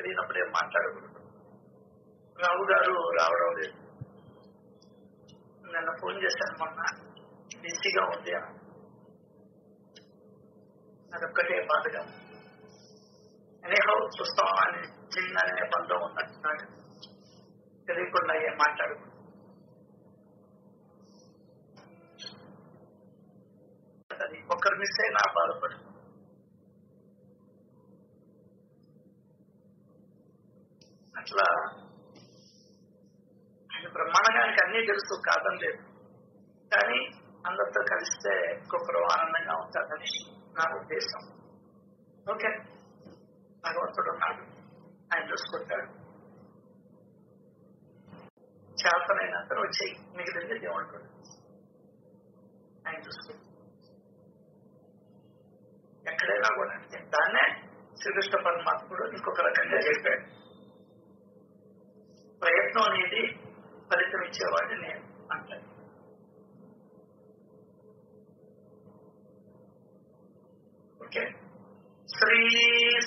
తెలియనప్పుడు ఏం మాట్లాడకూడదు. రావు గారు రావడం లేదు. నిన్న ఫోన్ చేశాను, మొన్న బిజీగా ఉంది అని. అదొక్కటే బాధగా. అనేహో చూస్తాం అని చిన్న బంధం ఉన్నట్టున్నాడు, తెలియకుండా ఏం మాట్లాడకూడదు. అది ఒక్కరు మిస్ అయినా బాధపడు. అట్లా ఆయన బ్రహ్మాండంగా అన్నీ తెలుసు, కాదని లేదు. కానీ అందరితో కలిస్తే ఇంకొకరు ఆనందంగా ఉంటారని నా ఉద్దేశం. ఓకే, భగవంతుడు ఉన్నాడు, ఆయన చూసుకుంటాడు. చేతనైనంత వచ్చేయి, మిగిలింది దేవుడు ఆయన చూసుకుంటాడు. ఎక్కడైనా కూడా దాన్నే శ్రీకృష్ణ పరమాత్ముడు ఇంకొక రకంగా చెప్పాడు. ప్రయత్నం అనేది ఫలితం ఇచ్చేవాడిని నేను అంటాను. ఓకే, శ్రీ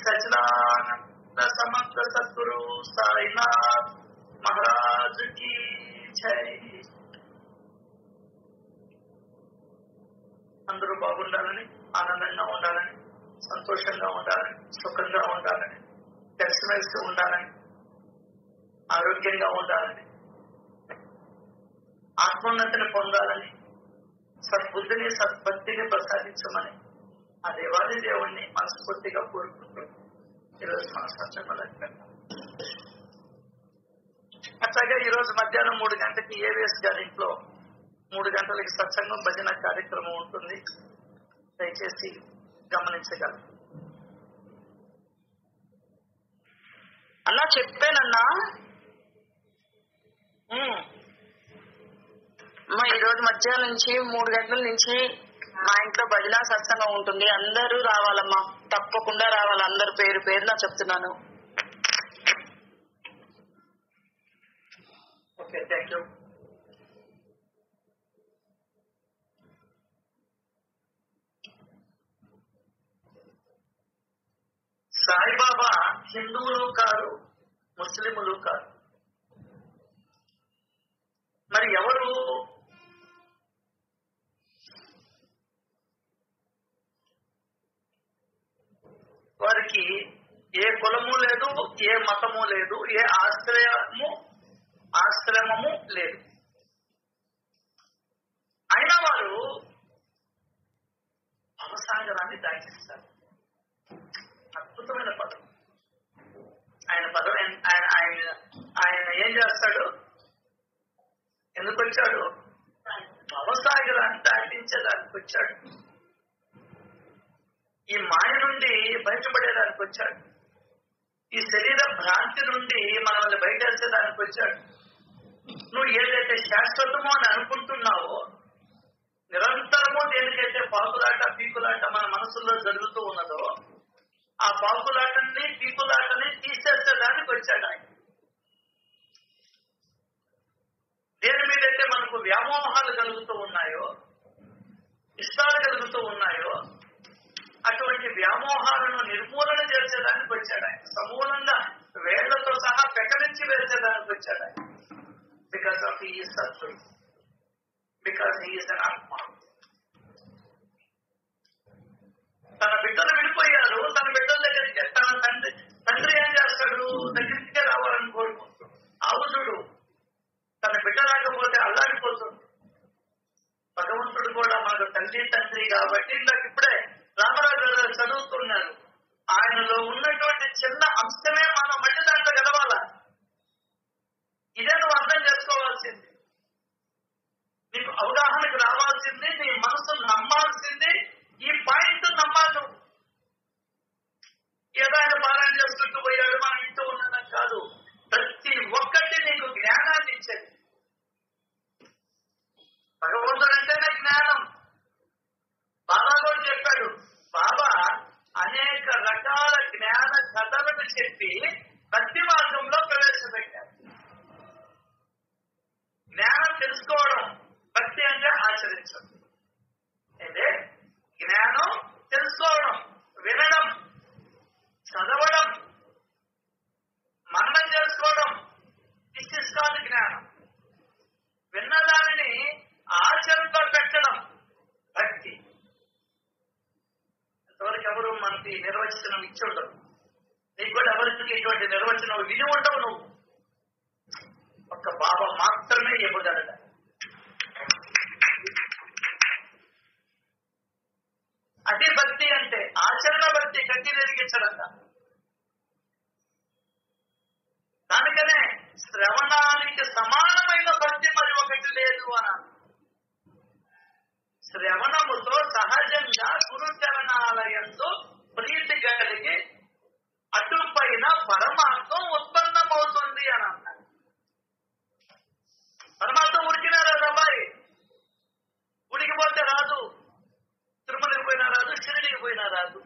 సచ్చిదానంద సమర్థ సద్గురు సాయినాథ్ మహారాజ్ కి జై. అందరూ బాగుండాలని, ఆనందంగా ఉండాలని, సంతోషంగా ఉండాలని, సుఖంగా ఉండాలని, కలిసిమెలిసి ఉండాలని, ఆరోగ్యంగా ఉండాలని, ఆత్మోన్నతిని పొందాలని, సద్బుద్ధిని సద్భక్తిని ప్రసాదించమని ఆ దేవాది దేవుణ్ణి మనస్ఫూర్తిగా కోరుకుంటూ ఈరోజు మన సత్సంగంలో పెడతాం. అట్లాగే ఈరోజు మధ్యాహ్నం 3 గంటలకి ఏవిఎస్ గారి ఇంట్లో 3 గంటలకి సత్సంగం భజన కార్యక్రమం ఉంటుంది. దయచేసి గమనించగలరు. అన్నా చెప్పానన్నా, ఈరోజు మధ్యాహ్నం నుంచి 3 గంటల నుంచి మా ఇంట్లో భజన సత్సంగం ఉంటుంది. అందరూ రావాలమ్మా, తప్పకుండా రావాలి. అందరు పేరు పేరున చెప్తున్నాను. Okay, thank you. సాయిబాబా హిందువులు కారు, ముస్లిములు కారు. మరి ఎవరు? వారికి ఏ కులము లేదు, ఏ మతము లేదు, ఏ ఆశ్రమము లేదు. అయినా వారు భవసాగరాన్ని దాటిస్తారు. అద్భుతమైన పదం. ఆయన పదం ఆయన ఏం చేస్తాడు? ఎందుకు వచ్చాడు? భవసాగరాన్ని దాటించేదానికి వచ్చాడు. ఈ మాయ నుండి బయటపడేదానికి వచ్చాడు. ఈ శరీర భ్రాంతి నుండి మనల్ని బయటేసేదానికి వచ్చాడు. నువ్వు ఏదైతే శాశ్వతమో అని అనుకుంటున్నావో, నిరంతరము దేనికైతే పాకులాట పీకులాట మన మనసుల్లో జరుగుతూ ఉన్నదో, ఆ పాకులాటని పీకులాటని తీసేసేదానికి వచ్చాడు ఆయన. దేని మీదైతే మనకు వ్యామోహాలు కలుగుతూ ఉన్నాయో, ఇష్టాలు కలుగుతూ ఉన్నాయో, అటువంటి వ్యామోహాలను నిర్మూలన చేసేదానికి వచ్చాడు ఆయన. సమూలంగా వేళ్లతో సహా పెకలించి వేసేదానికి వచ్చాడు ఆయన. బికాస్ ఆఫ్ హీ ఈజ్ సత్తుడు, బికాస్ హీ ఈజ్ అన్ ఆత్మ. తన బిడ్డలు విడిపోయారు. తన బిడ్డల దగ్గరికి తన తండ్రి ఏం చేస్తాడు? దగ్గరికే రావాలని కోరుకుంటాడు. ఆవుజుడు తన బిడ్డ రాకపోతే అల్లాడిపోతుంది. భగవంతుడు కూడా మనకు తండ్రి కాబట్టి ఇప్పుడే రామరాజు గారు చదువుతున్నారు. ఆయనలో ఉన్నటువంటి చిన్న అంశమే మనం మళ్ళీ దాంట్లో గెలవాలా. ఇదే నువ్వు అర్థం చేసుకోవాల్సింది, నీకు అవగాహనకు రావాల్సింది, నీ మనసు నమ్మాల్సింది. ఈ పాయింట్ నమ్మాలి నువ్వు. ఏదో ఆయన పారాయణ చేసుకుంటూ పోయాడు, మనం ఇంటూ ఉన్నాం కాదు. ప్రతి ఒక్కటి నీకు జ్ఞానాన్ని ఇచ్చేది. భగవంతుడు అంటేనే జ్ఞానం. బాబా కూడా చెప్పాడు. బాబా అనేక రకాల జ్ఞాన కథలను చెప్పి భక్తి మార్గంలో ప్రవేశపెట్టారు. జ్ఞానం తెలుసుకోవడం, భక్తి అంటే ఆచరించడం. అయితే జ్ఞానం తెలుసుకోవడం, వినడం, చదవడం, నిర్వచనం ఇచ్చి ఉండవు. నీకు కూడా ఎవరికి ఇటువంటి నిర్వచనం విని ఉండవు. నువ్వు ఒక్క బాబా మాత్రమే ఇవ్వగలడు. అదే భక్తి అంటే ఆచరణ భక్తి, గట్టి నెరిగించడంట. దానికనే శ్రవణానికి సమానమైన భక్తి మరి ఒకటి లేదు అన్నాను. శ్రవణముతో సహజంగా గురుచరణాలయంలో ప్రీతి కలిగి అటుపైన పరమాత్మ ఉత్పన్నమవుతుంది అని అన్నారు. పరమాత్మ ఉడికినా రాదు అబ్బాయి, ఉడికిపోతే రాదు. తిరుమలకి పోయినా రాదు, షిరిడికి పోయినా రాదు.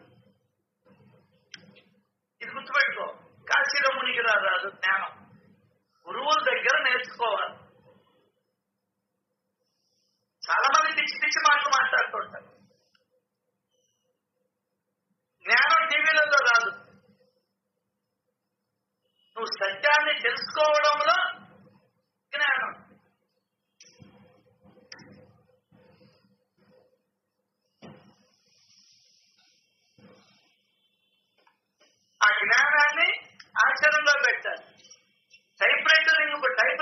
ఇది గుర్తుపెట్టుకో. కాశీలో మునికి రాదు జ్ఞానం. గురువుల దగ్గర నేర్చుకోవాలి. చాలా మంది పిచ్చి పిచ్చి మాటలు మాట్లాడుతుంటారు. జ్ఞానం టీవీలలో రాదు. నువ్వు సత్యాన్ని తెలుసుకోవడంలో జ్ఞానం. ఆ జ్ఞానాన్ని ఆచరణలో పెట్టాలి. టైప్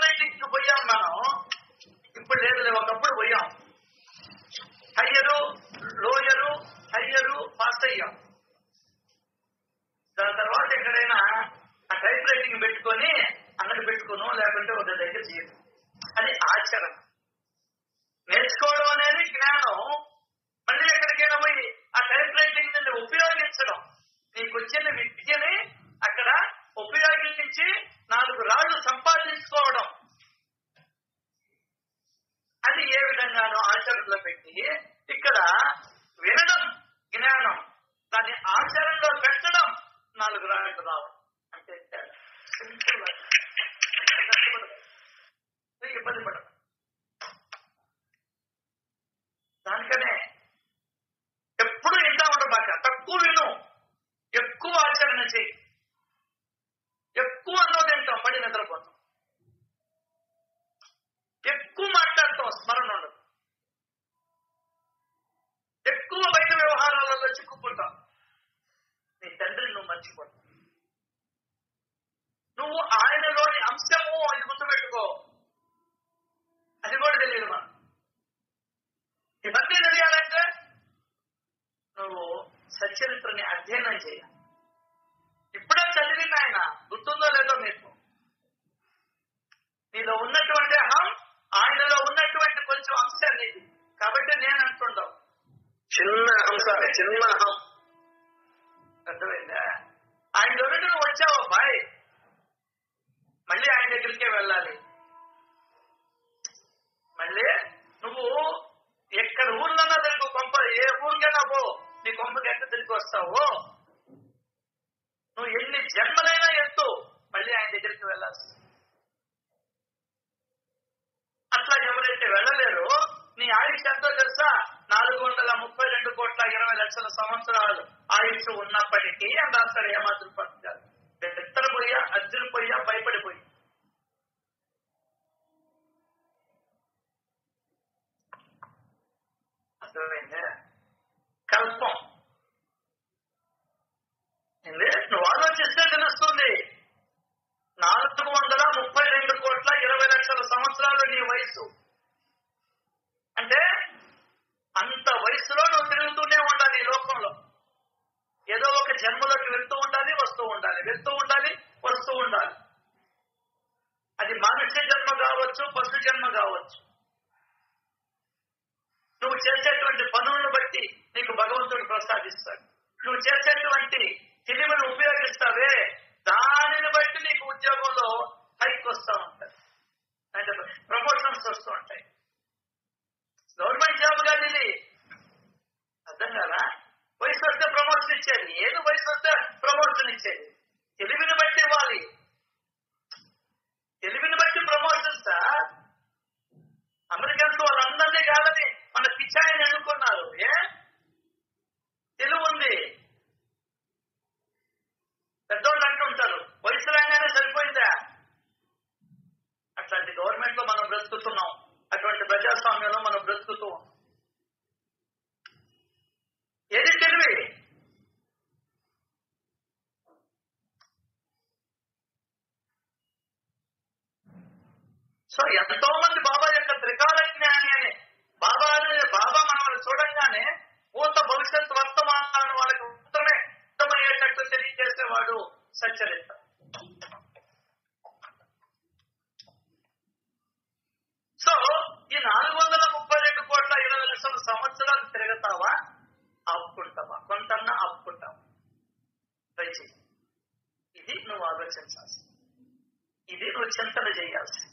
రైటింగ్ పోయాం మనం. ఇప్పుడు లేదు, ఒకప్పుడు పోయాం. హయ్యరు, లోయరు, హయ్యరు పాస్ అయ్యాం. దాని తర్వాత ఎక్కడైనా ఆ టైప్ రైటింగ్ పెట్టుకొని అన్నది పెట్టుకును, లేకుంటే ఒక దగ్గర చేయదు. అది ఆచరణ. నేర్చుకోవడం అనేది జ్ఞానం. మళ్ళీ ఎక్కడికైనా పోయి ఆ టైప్ రైటింగ్ నుండి ఉపయోగించడం, నీకు వచ్చిన విద్యని అక్కడ ఉపయోగించి 4 రాళ్లు సంపాదించుకోవడం, అది ఏ విధంగానో ఆచరణలో పెట్టి ఇక్కడ వినడం జ్ఞానం, దాన్ని ఆచరణలో పెట్టడం 4 రాళ్లు రావడం. అంటే ఇబ్బంది పడదు. దానికనే ఎప్పుడు ఇంత ఉండబాక, తక్కువ విను, ఎక్కువ ఆచరణ చేయి. ఎక్కువ అన్నది తింటాం, పడి నిద్రపోతాం. ఎక్కువ మాట్లాడతాం, స్మరణ ఉండదు. ఎక్కువ బయట వ్యవహారాలలో చిక్కుకుంటాం. నీ తండ్రిని నువ్వు మర్చిపోతావు. నువ్వు ఆయనలోని అంశము అని గుర్తుపెట్టుకో. అది కూడా తెలియదు మనం. ఇవన్నీ తెలియాలంటే నువ్వు సచరిత్రని అధ్యయనం చేయాలి. ఇప్పుడే చదివిన ఆయన గుర్తుందో లేదో మీకు. నీలో ఉన్నటువంటి అహం ఆయనలో ఉన్నటువంటి కొంచెం అంశాన్ని ఇది. కాబట్టి నేను అంటుండవు చిన్న అహం. అర్థమైందా? ఆయన దగ్గర నువ్వు వచ్చావు అబ్బాయి, మళ్ళీ ఆయన దగ్గరికే వెళ్ళాలి. మళ్ళీ నువ్వు ఎక్కడ ఊర్లన్నా తిరిగి కొంప, ఏ ఊరికైనా పో, నీ కొంపకి ఎంత తిరిగి వస్తావో, నువ్వు ఎన్ని జన్మలైనా ఎత్తు, మళ్ళీ ఆయన దగ్గరికి వెళ్ళాల్సి. అట్లా ఎవరైతే వెళ్ళలేరు, నీ ఆయుష్ ఎంతో తెలుసా? 432,20,20,00,000 సంవత్సరాలు ఆయుష్ ఉన్నప్పటికీ అని రాస్తాడు ఏమాత్రం పట్టారు. ఎత్తరపోయా, అజ్జులిపోయా, భయపడిపోయి. అర్థమైందే? కల్పం. నువ్వు ఆలోచిస్తే తెలుస్తుంది. 432,20,00,000 సంవత్సరాలు నీ వయసు. అంటే అంత వయసులో నువ్వు తిరుగుతూనే ఉండాలి ఈ లోకంలో. ఏదో ఒక జన్మలోకి వెళ్తూ ఉండాలి, వస్తూ ఉండాలి, వెళ్తూ ఉండాలి, వస్తూ ఉండాలి. అది మనుష్య జన్మ కావచ్చు, పశు జన్మ కావచ్చు. నువ్వు చేసేటువంటి పనులను బట్టి నీకు భగవంతుడు ప్రసాదిస్తాడు. నువ్వు చేసేటువంటి తెలివిని ఉపయోగిస్తావే, దానిని బట్టి నీకు ఉద్యోగంలో హైక్ వస్తూ ఉంటాయి, అంటే ప్రమోషన్స్ వస్తూ ఉంటాయి. గవర్నమెంట్ జాబ్ కాదు ఇది. అర్థం కదా? వయసు వస్తే ప్రమోషన్ ఇచ్చేది, ఏదో వయసు వస్తే ప్రమోషన్ ఇచ్చేది. తెలివిని బట్టి ఇవ్వాలి. తెలివిని బట్టి ప్రమోషన్ సార్. అమెరికన్స్ వాళ్ళందరినీ కాదని మన పిచ్చాయని ఎన్నుకున్నారు. తెలివి ఉంది. పెద్దోళ్ళు అంటుంటారు, సో ఎంతో మంది బాబా యొక్క త్రికాల జ్ఞాని అని బాబా మనల్ని చూడంగానే భూత భవిష్యత్ వర్తమానాలను వాళ్ళకి ఉత్తమయ్యేటట్టు తెలియజేసేవాడు సచ్చరిత్ర. సో ఈ 432 కోట్ల 20 లక్షల సంవత్సరాలు తిరగతావా, ఆపుకుంటావా? కొంతన్నా ఆపుకుంటావా? దయచేసి ఇది నువ్వు ఆలోచించాల్సి, ఇది నువ్వు చింతన చేయాల్సి.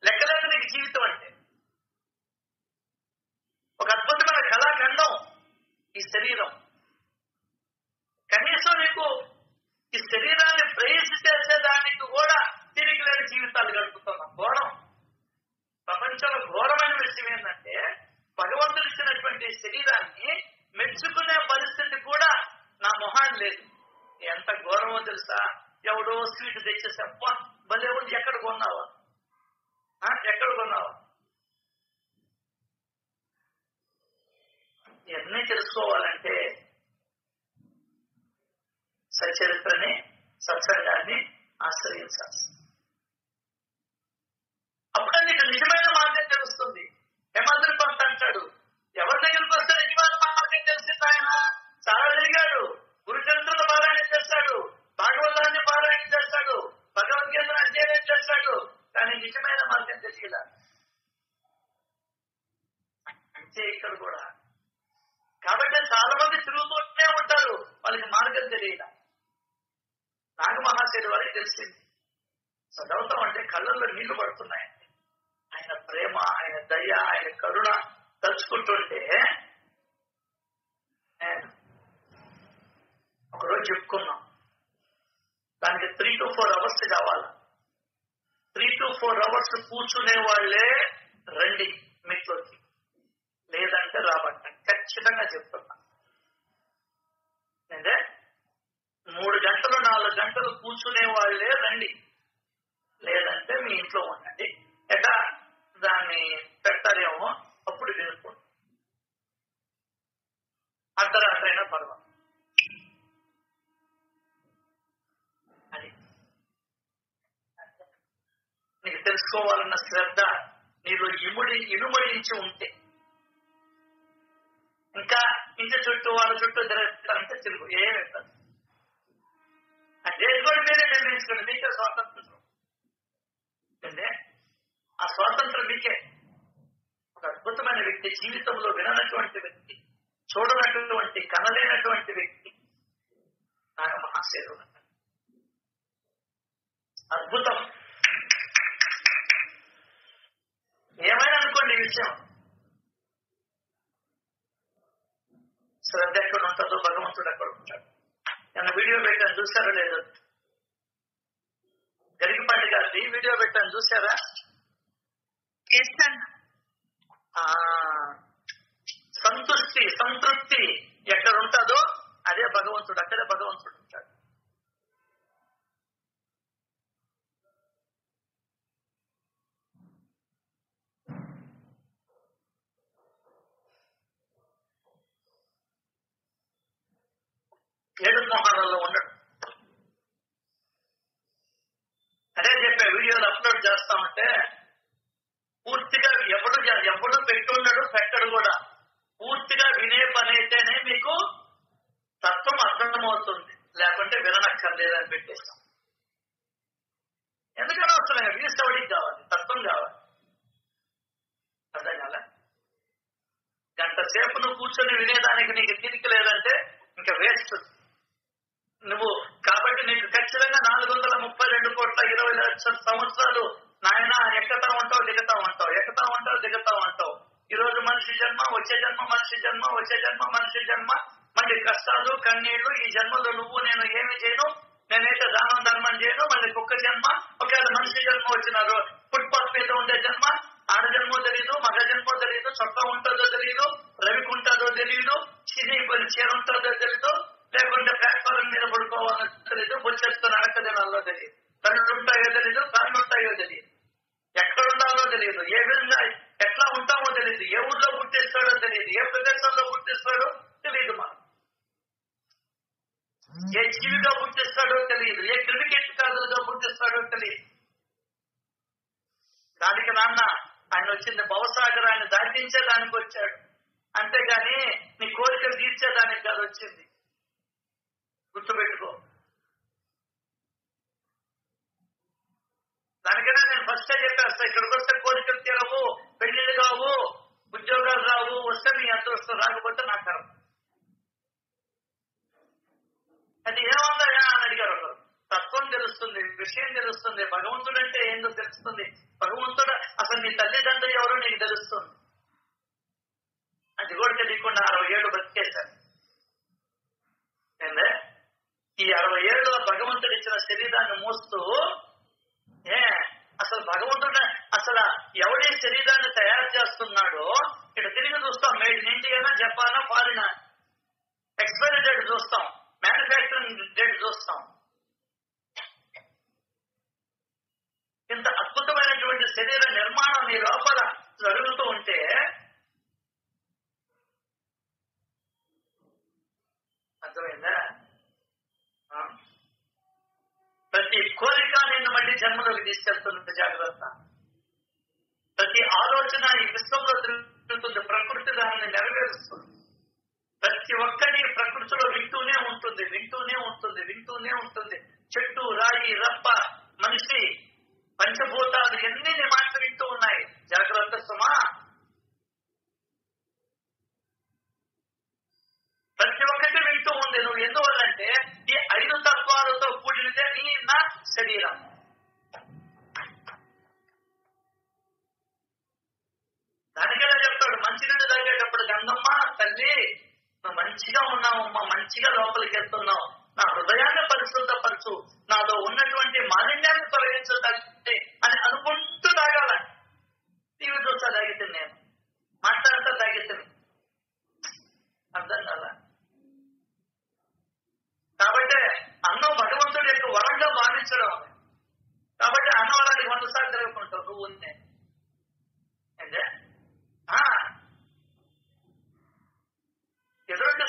లెక్కలేదు నీకు జీవితం అంటే. ఒక అద్భుతమైన కళాఖండం ఈ శరీరం. కనీసం నీకు ఈ శరీరాన్ని ప్రేయసి చేసేదానికి కూడా తిరిగి లేని జీవితాలు గడుపుతున్నాం. ఘోరం, ప్రపంచంలో ఘోరమైన విషయం ఏంటంటే భగవంతుడు ఇచ్చినటువంటి శరీరాన్ని మెచ్చుకునే పరిస్థితి కూడా నా మొహాన్ని లేదు. ఎంత ఘోరమో తెలుసా? ఎవడో స్వీట్ తెచ్చేసప్ప భలే ఉంది, ఎక్కడ కొన్నావా? ఎక్కడ కొన్నావా? ఇవన్నీ తెలుసుకోవాలంటే సచరిత్రని, సత్సంగాన్ని ఆశ్రయించాల్సి. అప్పుడే నీకు నిజమైన మార్గం తెలుస్తుంది. హేమాద్రి పంత్ అంటాడు, ఎవరి దగ్గరికి వస్తే నిజమైన మార్గం తెలిసింది? ఆయన చాలా తిరిగాడు, గురుచరిత్రను పారాయణ చేస్తాడు, భాగవతాన్ని పారాయణ చేస్తాడు, భగవద్గీతను అధ్యయనం చేస్తాడు, కానీ నిజమైన మార్గం తెలియదా? అంతే ఇక్కడ కూడా. కాబట్టి చాలా మంది తిరుగుతూనే ఉంటారు, వాళ్ళకి మార్గం తెలియదా? నాగమహాశయుడు వారికి తెలిసింది. చదవుతాం అంటే కళ్ళల్లో నీళ్లు పడుతున్నాయండి. ఆయన ప్రేమ, ఆయన దయ, ఆయన కరుణ తలుచుకుంటుంటే ఒకరోజు చెప్పుకున్నాం, దానికి 3 to 4 hours కావాలి. 3 to 4 hours కూర్చునే వాళ్ళే రండి మీలోకి, లేదంటే రాబట్టండి. ఖచ్చితంగా చెప్తున్నా. అంటే 3 గంటలు 4 గంటలు కూర్చునే వాళ్ళే రండి, లేదంటే మీ ఇంట్లో ఉండండి. ఎట్లా దాన్ని పెడతారేమో అప్పుడు వినుకోండి. అర్ధరాత్రైనా పర్వాలేదు. అది నీకు తెలుసుకోవాలన్న శ్రద్ధ నీలో ఇనుమడించి ఉంటే, ఇంకా ఇంటి చుట్టూ వాళ్ళ చుట్టూ తిరుగుతారంటే తిరుగు ఏమి అంటే కూడా మీరే నిర్ణయించుకోండి. మీకే స్వాతంత్రం. అంటే ఆ స్వాతంత్రం మీకే. ఒక అద్భుతమైన వ్యక్తి, జీవితంలో విననటువంటి వ్యక్తి, చూడనటువంటి కనలేనటువంటి వ్యక్తి నాగమహాశయుడు. అద్భుతం. ఏమైనా అనుకోండి ఈ విషయం, శ్రద్ధ ఎక్కడ ఉంటుందో భగవంతుడు అక్కడ ఉంటాడు. నేను వీడియో పెట్టాను, చూసారో లేదు? గరికపాటి గారి వీడియో పెట్టాను, చూసారా? సంతృప్తి ఎక్కడ ఉంటుందో అదే భగవంతుడు, అక్కడే భగవంతుడు ఉంటాడు. ఏడు మోహాలలో ఉండడు. అదే చెప్పే వీడియోలు అప్లోడ్ చేస్తామంటే పూర్తిగా ఎప్పుడు పెట్టుండడు, పెట్టడు కూడా. పూర్తిగా వినే పని అయితేనే మీకు తత్వం అర్థమవుతుంది, లేకుంటే విననక్కర్లేదని పెట్టేస్తాం. ఎందుకని వస్తున్నాయి? వీస్తవడికి కావాలి, తత్వం కావాలి. అర్థం కాల? గంట సేపు నువ్వు కూర్చొని వినేదానికి నీకు తీరిక లేదంటే ఇంకా వేస్ట్ నువ్వు. కాబట్టి నీకు ఖచ్చితంగా 432 కోట్ల 20 లక్షల సంవత్సరాలు నాయన ఎక్కుతా ఉంటావు, దిగుతా ఉంటావు, ఎక్కుతా ఉంటావు, దిగుతా ఉంటావు. ఈ రోజు మనిషి జన్మ, వచ్చే జన్మ మనిషి జన్మ, వచ్చే జన్మ మనిషి జన్మ, మళ్ళీ కష్టాలు, కన్నీళ్లు. ఈ జన్మలో నువ్వు నేను ఏమి చేయను, నేనైతే దానం ధర్మం చేయను. మళ్ళీ కుక్క జన్మ, ఒకవేళ మనిషి జన్మ వచ్చినారు, ఫుట్పాత్ మీద ఉండే జన్మ. ఆడ జన్మో తెలీదు, మగ జన్మో తెలీదు, చొక్కా ఉంటుందో తెలీదు, రవికి ఉంటుందో తెలీదు, చిరిగిపోయిన చీర ఉంటుందో తెలీదు, లేకుంటే ప్లాట్ఫారం మీద పడుకోవాలో తెలీదు, బొచ్చేసుకుని అడక్కదనాల్లో తెలియదు, కళ్ళు ఉంటాయో తెలీదు, కళ్ళు ఉంటాయో తెలియదు, ఎక్కడుండాలో తెలియదు, ఏ విధంగా ఎట్లా ఉంటామో తెలియదు, ఏ ఊర్లో పుట్టిస్తాడో తెలియదు, ఏ ప్రదేశంలో పుట్టిస్తాడో తెలియదు, మనం ఏ జీవిగా పుట్టిస్తాడో తెలియదు, ఏ క్రిమికేట్ కాదులుగా పుట్టిస్తాడో తెలియదు. చెప్పడానికి నాన్న ఆయన వచ్చింది భవసాగరాన్ని దాటించేదానికి వచ్చాడు, అంతేగాని నీ కోరికలు తీర్చేదానికి కాదు వచ్చింది. గుర్తుపెట్టుకో. దానికైనా నేను ఫస్టే చెప్పేస్తా, ఇక్కడికి వస్తే కోరికలు తీరవు, పెళ్లిళ్ళు కావు, ఉద్యోగాలు రావు, వస్తే మీ అదృష్టం, రాకపోతే నా కరం. అది ఏముందయా అని అడిగారు ఒకరు. తత్వం తెలుస్తుంది, విషయం తెలుస్తుంది, భగవంతుడు అంటే ఏందో తెలుస్తుంది. భగవంతుడు అసలు నీ తల్లిదండ్రులు ఎవరో నీకు తెలుస్తుంది. అది కూడా తెలియకుండా 60 ఏళ్ళు బతికేశారు. ఈ 60 ఏళ్ళు భగవంతుడు ఇచ్చిన శరీరాన్ని మోస్తూ అసలు భగవంతుడు అసలు ఎవడి శరీరాన్ని తయారు చేస్తున్నాడో ఇక్కడ తిరిగి చూస్తాం. మేడ్ ఇన్ ఇండియానా, జపానా, ఫారినా, ఎక్స్పైరీ డేట్ చూస్తాం, మ్యానుఫ్యాక్చరింగ్ డేట్ చూస్తాం. ఇంత అద్భుతమైనటువంటి శరీర నిర్మాణం నీ లోపల జరుగుతూ ఉంటే అర్థమైందా? ప్రతి కోరిక నిన్ను మళ్ళీ జన్మలోకి తీసుకెళ్తున్నది, జాగ్రత్త. ప్రతి ఆలోచన ఈ విశ్వంలో తిరుగుతుంది, ప్రకృతి దానిని నెరవేరుస్తుంది. ప్రతి ఒక్కటి ప్రకృతిలో వింటూనే ఉంటుంది, వింటూనే ఉంటుంది, వింటూనే ఉంటుంది. చెట్టు, రాయి, రప్ప, మనిషి, పంచభూతాలు ఎన్ని మాట వింటూ ఉన్నాయి. జాగ్రత్త సుమా. ప్రతి ఒక్కటి వింటూ ఉంది. నువ్వు ఎందువల్లంటే ఈ 5 తత్వాలతో కూడినదే నా శరీరం. దానికైనా చెప్తాడు, మంచినీళ్ళు తాగేటప్పుడు గంగమ్మ తల్లి నువ్వు మంచిగా ఉన్నావమ్మా, మంచిగా లోపలికి వెళ్తున్నావు, నా హృదయాన్ని పరిశుద్ధపరచు, నాలో ఉన్నటువంటి మాలిన్యాన్ని తొలగించు తల్లి అని అనుకుంటూ తాగాల. టీవీ చూస్తా తాగితే, నేను మాట్లాడుతూ తాగితే అర్థం కాదా? కాబట్టి అన్నం భగవంతుడి యొక్క వరంగా భావించడం. కాబట్టి అన్నవరానికి 100 సార్లు జరుగుతుంటావు నువ్వు ఉందే. ఎదురుంటే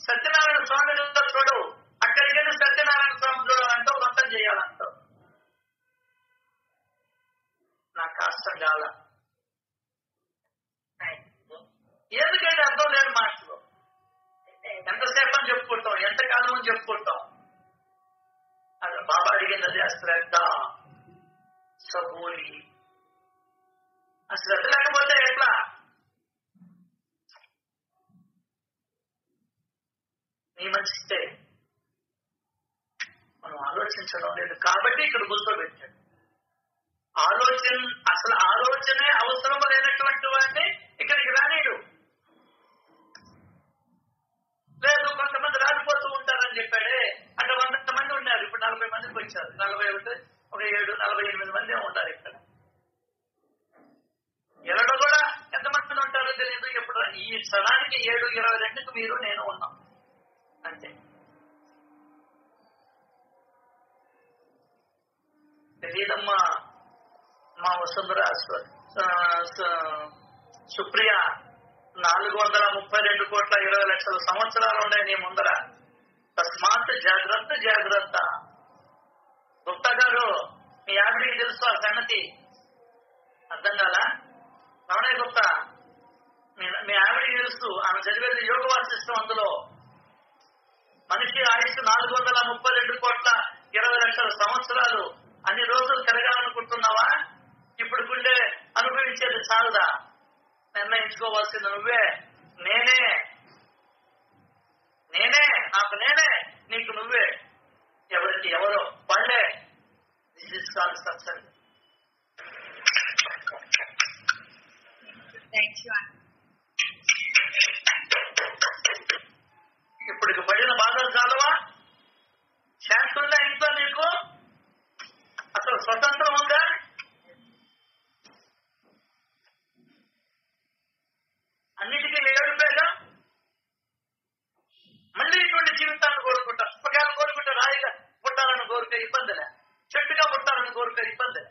సత్యనారాయణ స్వామి చూడవు, అక్కడికి వెళ్ళి సత్యనారాయణ స్వామి చూడాలంటావు, వ్రతం చేయాలంటావు. నాకు కష్టం కాల. ఎందుకంటే అర్థం లేని మాటలు ఎంతసేపు అని చెప్పుకుంటాం, ఎంతకాలం అని చెప్పుకుంటాం. అది బాబా అడిగినది అశ్రద్ధ, సబూరి. ఆ శ్రద్ధ లేకపోతే ఎట్లా? నీ మంచిస్తే మనం ఆలోచించడం లేదు కాబట్టి ఇక్కడ కూర్చోబెట్టాడు. అసలు ఆలోచనే అవసరం లేనటువంటి వాడిని ఇక్కడికి రానీడు. లేదు కొంతమంది రాలిపోతూ ఉంటారని చెప్పాడే, అక్కడ 100 మంది ఉన్నారు, ఇప్పుడు 40 మందికి వచ్చారు. 41, 48 మంది ఉంటారు ఇక్కడ. ఎరడు కూడా ఎంతమంది ఉంటారో తెలియదు. ఇప్పుడు ఈ క్షణానికి 7:22 మీరు నేను ఉన్నాం అంతే. తెలియదమ్మా మా వసుంధర సుప్రియ 432,20,00,000 సంవత్సరాలు ఉన్నాయి నీ ముందర. తస్మాత్ జాగ్రత్త జాగ్రత్త. గుప్తా గారు మీ ఆవిడికి తెలుసు ఆ సంగతి, అర్థం కాలా? రమణయ్య గుప్తా మీ ఆవిడికి తెలుసు, ఆమె చదివేది యోగ వాసిష్టం. అందులో మనిషి ఆయుష్ 432,20,00,000 సంవత్సరాలు. అన్ని రోజులు తిరగాలనుకుంటున్నావా? ఇప్పుడు గుండె అనుభవించేది చాలదా? నిర్ణయించుకోవాల్సింది నువ్వే. నేనే నాకు నేనే, నీకు నువ్వే, ఎవరికి ఎవరో వాళ్ళే. This is called satsang. ఇప్పటికి పడిన బాధలు చాలవా? శాంతి ఉందా ఇంట్లో నీకు? అసలు స్వతంత్రం ఉందా? అన్నిటికీ ఏడుపేగా. మళ్ళీ ఇటువంటి జీవితాన్ని కోరుకుంటా, పుస్తకాలు కోరుకుంటా, రాయిగా పుట్టాలని కోరిక ఇబ్బందిలే, చెట్టుగా పుట్టాలని కోరిక ఇబ్బందిలే.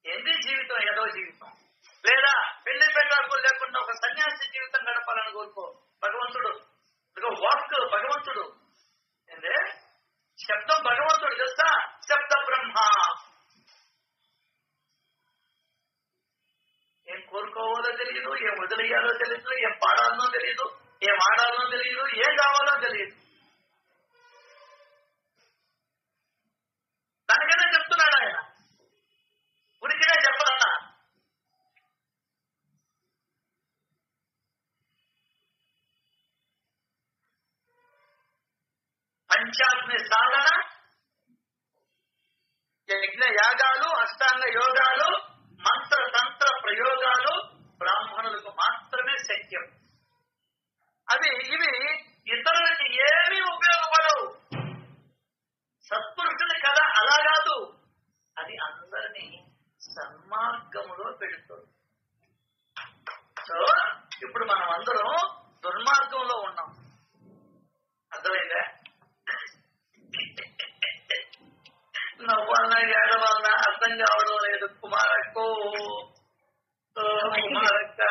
ఏంది జీవితం? ఏదో జీవితం. లేదా పెళ్లి పెట్టాలకు లేకుండా ఒక సన్యాసి జీవితం గడపాలని కోరుకో. భగవంతుడు వాక్ భగవంతుడు ఏందే, శబ్దం భగవంతుడు తెలుసా? శబ్ద బ్రహ్మ. తెలియదు, ఏం వదిలేయాలో తెలియదు, ఏం పాడాలనో తెలియదు, ఏం ఆడాలనో తెలియదు, ఏం కావాలో తెలియదు. దానికైనా చెప్తున్నాడు ఆయన, ఉరికినే చెప్పాలన్నా. పంచాగ్ని సాధన, యజ్ఞ యాగాలు, అష్టాంగ యోగాలు, మంత్ర తంత్ర ప్రయోగాలు బ్రాహ్మణులకు మాత్రమే శక్యం. ఇవి ఇతరులకి ఏమీ ఉపయోగపడవు. సత్పురుషుని కథ అలా కాదు, అది అందరినీ సన్మార్గములో పెడుతుంది. సో ఇప్పుడు మనం అందరం దుర్మార్గంలో ఉన్నాం, అర్థమైందా? నవ్వాలన్నా ఏడవాలన్నా అర్థం కావడం లేదు. కుమారక్కో కుమారక్క,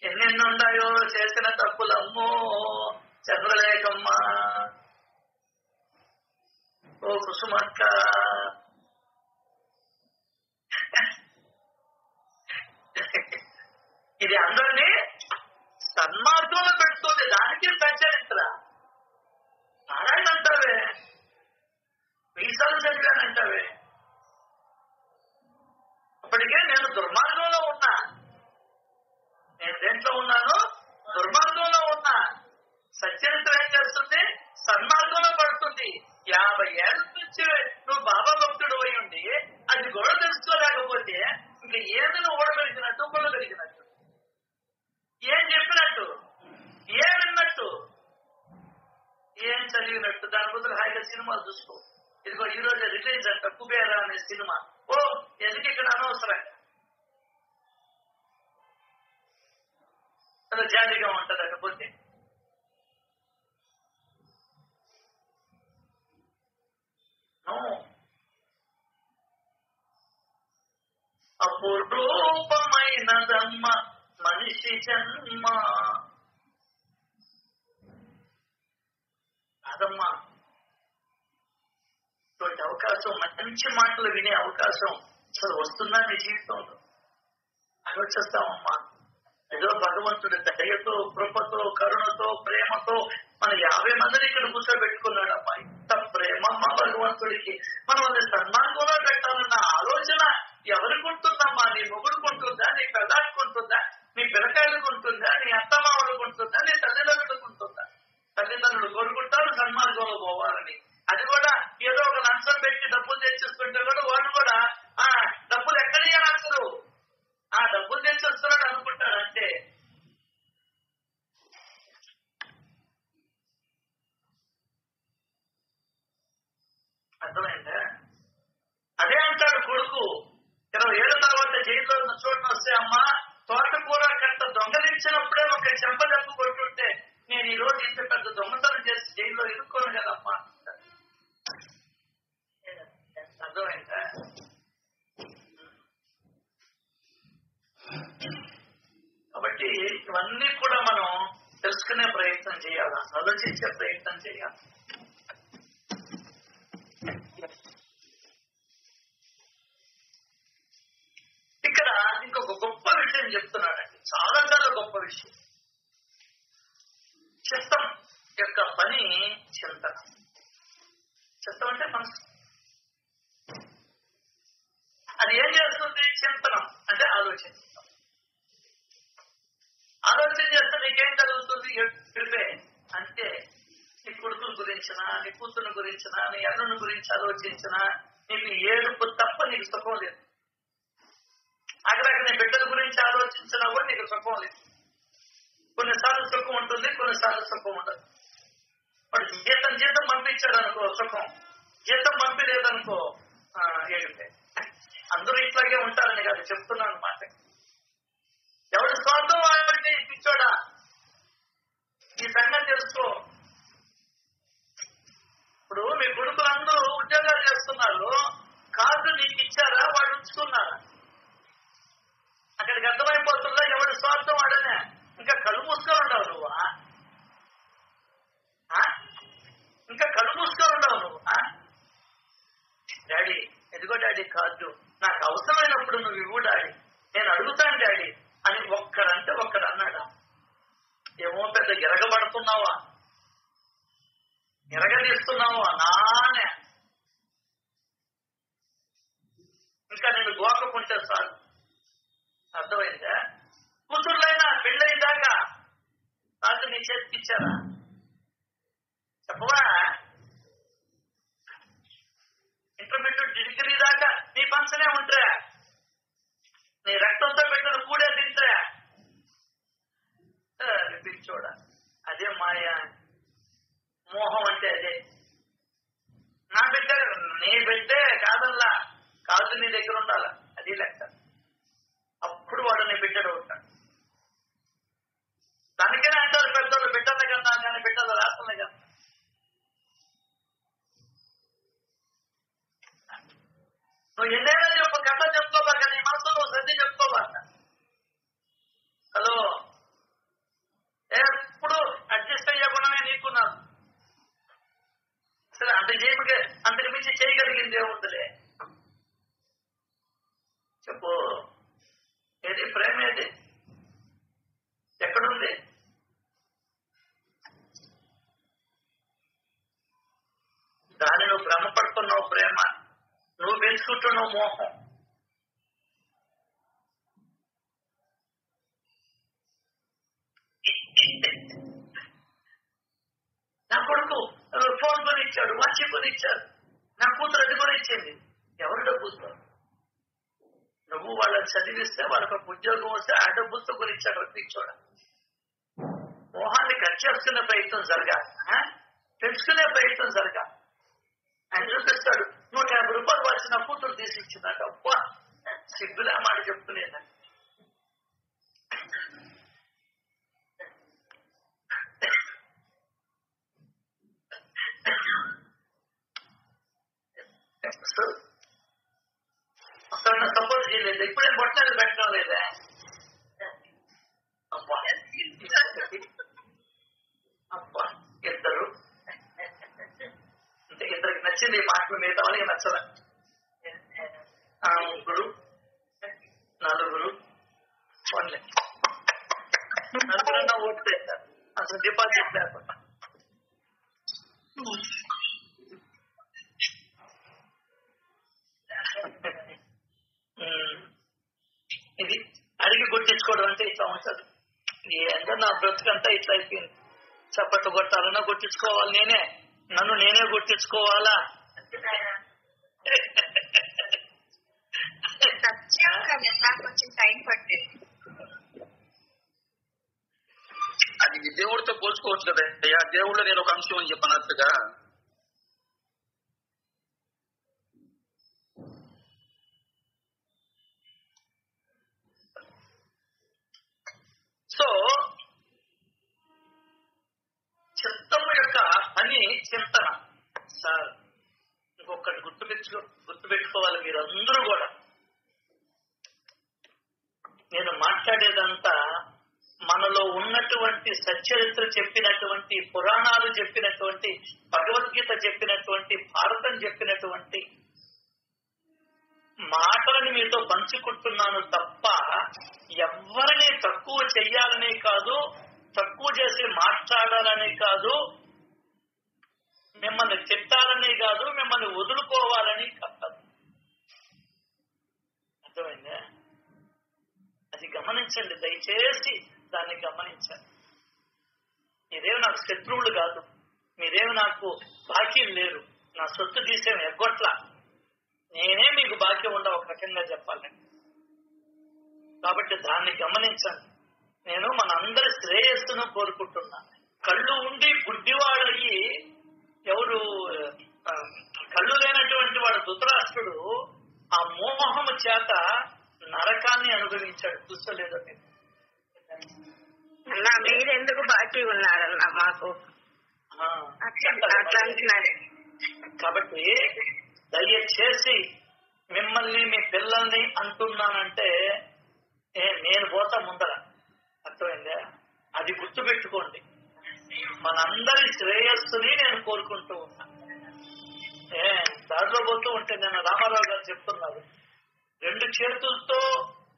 ఎన్నెన్నుండాయో చేసిన తప్పులమ్మో చంద్రలేఖమ్మా, ఓ కుసుమక్క. ఇది అందరినీ సన్మార్గంలో పెడుతుంది. దానికి సచ్చరిత్ర. నారాయణ అంటావే, వీసాలు చదివానంటావే, అప్పటికే నేను దుర్మార్గంలో ఉన్నా. నేను దేంట్లో ఉన్నాను? దుర్మార్గంలో ఉన్నా. సచ్చరిత్ర ఏం చేస్తుంది? సన్మార్గంలో పడుతుంది. 50 ఏళ్ళ నుంచి నువ్వు బాబా భక్తుడు అయి ఉండి అది గొడవ తెలుసుకోలేకపోతే ఇంకా ఏది నువ్వు ఓడగలిగినట్టు, గొడవగలిగినట్టు, ఏం చెప్పినట్టు, ఏం విన్నట్టు, ఏం చదివినట్టు. దాని బదులు హాయిగా సినిమాలు చూసుకో. ఇదిగో ఈ రోజు రిలీజ్ అంట కుబేరా అనే సినిమా. ఓ ఎందుకు ఇక్కడ అనవసరంగా అలా జాలీగా ఉంటది. అకపోతే అపురూపమైనదమ్మ మనిషి జన్మ. అదమ్మా ఇటువంటి అవకాశం, మంచి మాటలు వినే అవకాశం అసలు వస్తుందా నీ జీవితంలో? ఆలోచిస్తామమ్మా. ఏదో భగవంతుడి దయతో, కృపతో, కరుణతో, ప్రేమతో మన 50 మందిని ఇక్కడ కూర్చోబెట్టుకున్నాడు. అమ్మా ఇంత ప్రేమమ్మ భగవంతుడికి. మనం అది సన్మార్గంలో పెట్టాలన్న ఆలోచన ఎవరికి ఉంటుందమ్మా? నీ మొగుడుకు ఉంటుందా? నీ పెదానికి ఉంటుందా? నీ పిల్లకాయలకు ఉంటుందా? నీ అత్తమామలకు ఉంటుందా? నీ తల్లిదండ్రులకు ఉంటుందా? తల్లిదండ్రులు కోరుకుంటారు సన్మార్గంలో పోవాలని. అది కూడా ఏదో ఒక లంచం పెట్టి డబ్బులు తెచ్చిస్తుంటే కూడా వాళ్ళు కూడా డబ్బులు ఎక్కడియా నచ్చరు, డబ్బులు తెచ్చిస్తున్నాడు అనుకుంటారు అంటే. అర్థమైందా? అదే అంటాడు కొడుకు 20 ఏళ్ల తర్వాత జైల్లో చూడని వస్తే, అమ్మా తోటకూర కట్ట దొంగలించినప్పుడే ఒక చెంప దెబ్బ కొట్టుంటే నేను ఈ రోజు ఇంత పెద్ద దొంగతనం చేసి జైల్లో ఇరుక్కోను కదమ్మా. అర్థమైందా? కాబట్టి ఇవన్నీ కూడా మనం తెలుసుకునే ప్రయత్నం చేయాలి, ఆలోచించే ప్రయత్నం చేయాలి. ఇక్కడ ఇంకొక గొప్ప విషయం చెప్తున్నాడండి, చాలా చాలా గొప్ప విషయం. చిత్తం యొక్క పని చింతన. చిత్తం అంటే మనసు. అది ఏం చేస్తుంది? చింతనం అంటే ఆలోచించడం. ఆలోచన చేస్తే నీకేం జరుగుతుంది? అంటే నీ కొడుకుల గురించినా, నీ కూతురు గురించినా, నీ అల్లుని గురించి ఆలోచించినా నీకు ఏడుపు తప్ప నీకు సుఖం లేదు. అక్కడ నీ బిడ్డల గురించి ఆలోచించినా కూడా నీకు సుఖం లేదు. కొన్నిసార్లు సుఖం ఉంటుంది, కొన్నిసార్లు సుఖం ఉండదు. వాడు జీతం పంపించాడు అనుకో సుఖం, జీతం పంపించలేదనుకో ఏడుపే. అందరూ ఇట్లాగే ఉంటారని కాదు చెప్తున్నాను మాట. ఎవడు స్వార్థం వాడితే పిచ్చోడా, ఈ సంగతి తెలుసుకో. ఇప్పుడు మీ కొడుకులందరూ ఉద్యోగాలు చేస్తున్నారు, కార్డు నీకు ఇచ్చారా, వాడు ఉంచుకున్నారా? అక్కడికి అర్థమైపోతుందా ఎవడి స్వార్థం వాడనే. ఇంకా కళ్ళు మూసుకొని ఉండవు నువ్వు, ఇంకా కళ్ళు మూసుకొని ఉండవు నువ్వు. డాడీ ఎదిగో డాడీ కార్డు నాకు అవసరం తీస్తున్నావు నానే, ఇంకా నేను గోకకుంటే చాలు. అర్థమైందా? కూతుర్లైనా పెళ్ళైదాకా నాకు నీ చేతికిచ్చారా చెప్పవా? ఇంటర్మీడియట్ డిగ్రీ దాకా నీ పంచనే ఉంటారా? నీ రక్తంతో పెట్టిన కూడే తింటారా? చూడ, అదే మాయ. మోహం అంటే అదే. నా బిడ్డ నీ బిడ్డే కాదల్లా, కాదు నీ దగ్గర ఉండాల, అది లెక్క. అప్పుడు వాడు నీ బిడ్డడు ఉంటాడు. దానికైనా అంటారు పెద్దోళ్ళు, బిడ్డల కన్నా కానీ బిడ్డల రాష్ట్రం కదా. నువ్వు ఎన్నైనా చెప్పు, కథ చెప్పుకోబాక, నీ మనసులో నువ్వు శ్రద్ధ చెప్పుకోబాక. హలో, ఎప్పుడు అడ్జస్ట్ అయ్యకుండానే నీకున్నాను. సరే, అంతకు మించి చేయగలిగింది ఏముందిలే చెప్పు. ఏది ప్రేమ? ఏది ఎక్కడుంది? దాన్ని నువ్వు భ్రమపడుతున్నావు ప్రేమ, నువ్వు పెంచుకుంటున్నావు మోహం. నా కొడుకు ఫోన్ కొనిచ్చాడు, వాచ్ కొనిచ్చాడు, నా కూతురు అది కొనిచ్చింది. ఎవరి డబ్బుతో? నువ్వు వాళ్ళని చదివిస్తే వాళ్ళకి ఒక ఉద్యోగం వస్తే ఆ డబ్బులతో కొనిచ్చాడు. రప్పించోడ మోహాన్ని కట్ చేసుకునే ప్రయత్నం జరగాలి, పెంచుకునే ప్రయత్నం జరగాలి. ఆయన చూపిస్తాడు, 150 రూపాయలు వచ్చి నా కూతురు తీసి ఇచ్చిందంట. అబ్బా, సిగ్గులే మాట చెప్తులేదని. అక్కడ సపోర్ట్ చేయలేదు, ఇప్పుడే బొట్టలు పెట్టడం లేదా? అబ్బా అబ్బా, ఇద్దరు అంటే ఇద్దరికి నచ్చింది ఈ మాటలు, మిగతా వాళ్ళకి నచ్చల. 3 4 ఫోన్లే, 4 ఓటు చేస్తారు అసలు డిపాజిట్ లేకుండా. ఇది అడిగి గుర్తించుకోవడం అంటే ఇట్లా ఉంటుంది. ఏంటో నా బ్రతుకంతా ఇట్లా అయిపోయింది. చప్పట్లు కొట్టాలన్నా గుర్తించుకోవాలి నేనే, నన్ను నేనే గుర్తించుకోవాలా? కొంచెం టైం పట్టింది. అది దేవుడితో పోల్చుకోవచ్చు కదా. దేవుళ్ళు నేను ఒక అంశం అని చెప్పనట్టుగా. సో చిత్తము యొక్క పని చింతన. సార్, ఇంకొకటి గుర్తుపెట్టుకోవాలి మీరందరూ కూడా. నేను మాట్లాడేదంతా మనలో ఉన్నటువంటి సచ్చరిత్ర చెప్పినటువంటి, పురాణాలు చెప్పినటువంటి, భగవద్గీత చెప్పినటువంటి, భారతం చెప్పినటువంటి మాటలని మీతో పంచుకుంటున్నాను తప్ప ఎవరిని తక్కువ చెయ్యాలనే కాదు, తక్కువ చేసి మాట్లాడాలనే కాదు, మిమ్మల్ని తిట్టాలని కాదు, మిమ్మల్ని వదులుకోవాలని కాదు. అర్థమైందా? అది గమనించండి, దయచేసి దాన్ని గమనించండి. మీరేమి నాకు శత్రువులు కాదు, మీరేమి నాకు బాకీలు లేరు, నా సొత్తు తీసేమి ఎగ్గొట్ల, నేనే మీకు బాకీ ఉండవు ఒక రకంగా చెప్పాలండి. కాబట్టి దాన్ని గమనించండి. నేను మన అందరి శ్రేయస్సును కోరుకుంటున్నాను. కళ్ళు ఉండి గుడ్డివాడయ్యి, ఎవరు కళ్ళు లేనటువంటి వాడు ధృతరాష్ట్రుడు ఆ మోహము చేత నరకాన్ని అనుభవించాడు. చూస్తలేదో మీరు? మీరెందుకు బాకీ ఉన్నారన్నా మాకు అట్లా అంటున్నారు. కాబట్టి దయచేసి మిమ్మల్ని, మీ పిల్లల్ని అంటున్నానంటే నేను పోతా ముందర. అర్థమైందా? అది గుర్తుపెట్టుకోండి. మనందరి శ్రేయస్సుని నేను కోరుకుంటూ ఉన్నా. దారిలో పోతూ ఉంటే నేను రామారావు గారు చెప్తున్నారు, 2 చేతులతో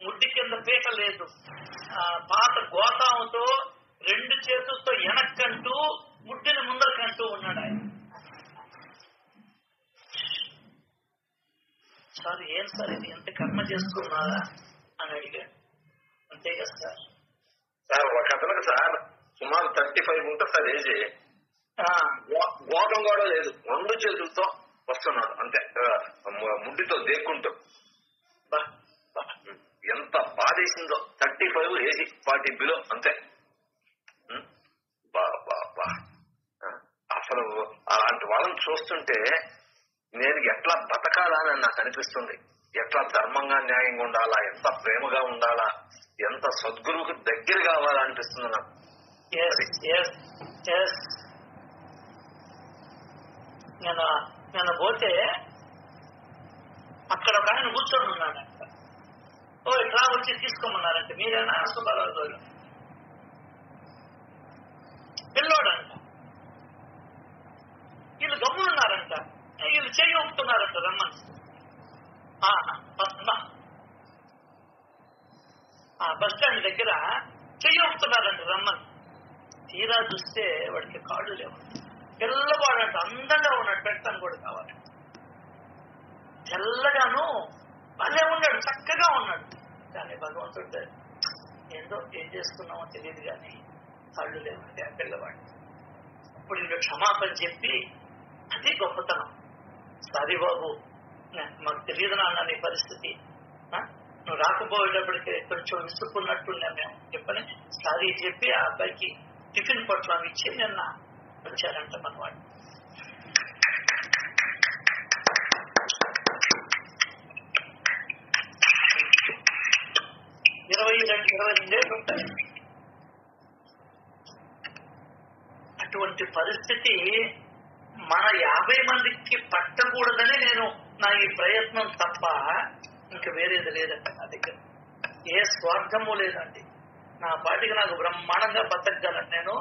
ముడ్డి కింద పీట లేదు, పాత గోతాముతో 2 చేతులతో వెనక్కంటూ ముడ్డిని ముందరకంటూ ఉన్నాడు ఆయన. సార్ ఏం సార్ ఇది ఎంత కర్మ చేసుకున్నారా అని అడిగాడు. అంతే కదా సార్. సార్ ఒక అతనికి సార్ సుమారు 35 ఉంటుంది సార్ ఏజ్. గోపం కూడా లేదు, 2 చేతులతో వస్తున్నాడు అంతే, ముడ్డితో దేక్కుంటూ. ఎంత బాధేసిందో. 35 ఏజ్, 40 బిలో అంతే. అసలు అలాంటి వాళ్ళని చూస్తుంటే నేను ఎట్లా బతకాలా అని నాకు అనిపిస్తుంది. ఎట్లా ధర్మంగా న్యాయంగా ఉండాలా, ఎంత ప్రేమగా ఉండాలా, ఎంత సద్గురువుకి దగ్గర కావాలా అనిపిస్తుంది నాకు. నేను పోతే అక్కడ ఒక ఆయన కూర్చొని ఉన్నాడంట. ఓ ఇట్లా వచ్చి తీసుకోమన్నారంటే మీరేనా సుబ్బారావు గారు? పిల్లోడంట. వీళ్ళు గమ్మునున్నారంట, వీళ్ళు చెయ్యి ఊపుతున్నారంట రమ్మని. బస్ స్టాండ్ దగ్గర చెయ్యి ఊపుతున్నారంట రమ్మని. తీరా చూస్తే వాడికి కాళ్ళు లేవు. తెల్లవాడంట, అందంగా ఉన్నాడు, పెడతాను కూడా కావాలి. తెల్లగాను భలే ఉన్నాడు, చక్కగా ఉన్నాడు. కానీ భగవంతుడు ఏందో ఏం చేసుకున్నామో తెలియదు కానీ కాళ్ళు లేవంటే ఆ పిల్లవాడు. ఇప్పుడు వీళ్ళు క్షమాపణ చెప్పి, అది గొప్పతనం. సారీ బాబు, మాకు తెలియదు నాన్న నీ పరిస్థితి, నువ్వు రాకపోయేటప్పటికి కొంచెం విసుక్కున్నట్టున్నా మేము చెప్పని సారీ చెప్పి ఆ అబ్బాయికి టిఫిన్ పొట్లం ఇచ్చి నిన్న వచ్చారంట మనవాడు. ఇరవై రెండేళ్ళు ఉంటాయి. అటువంటి పరిస్థితి మన 50 మందికి పట్టకూడదని నేను నా ఈ ప్రయత్నం తప్ప ఇంక వేరేది లేదండి. నా దగ్గర ఏ స్వార్థము లేదండి. నా పాటికి నాకు బ్రహ్మాండంగా బతకగలను నేను.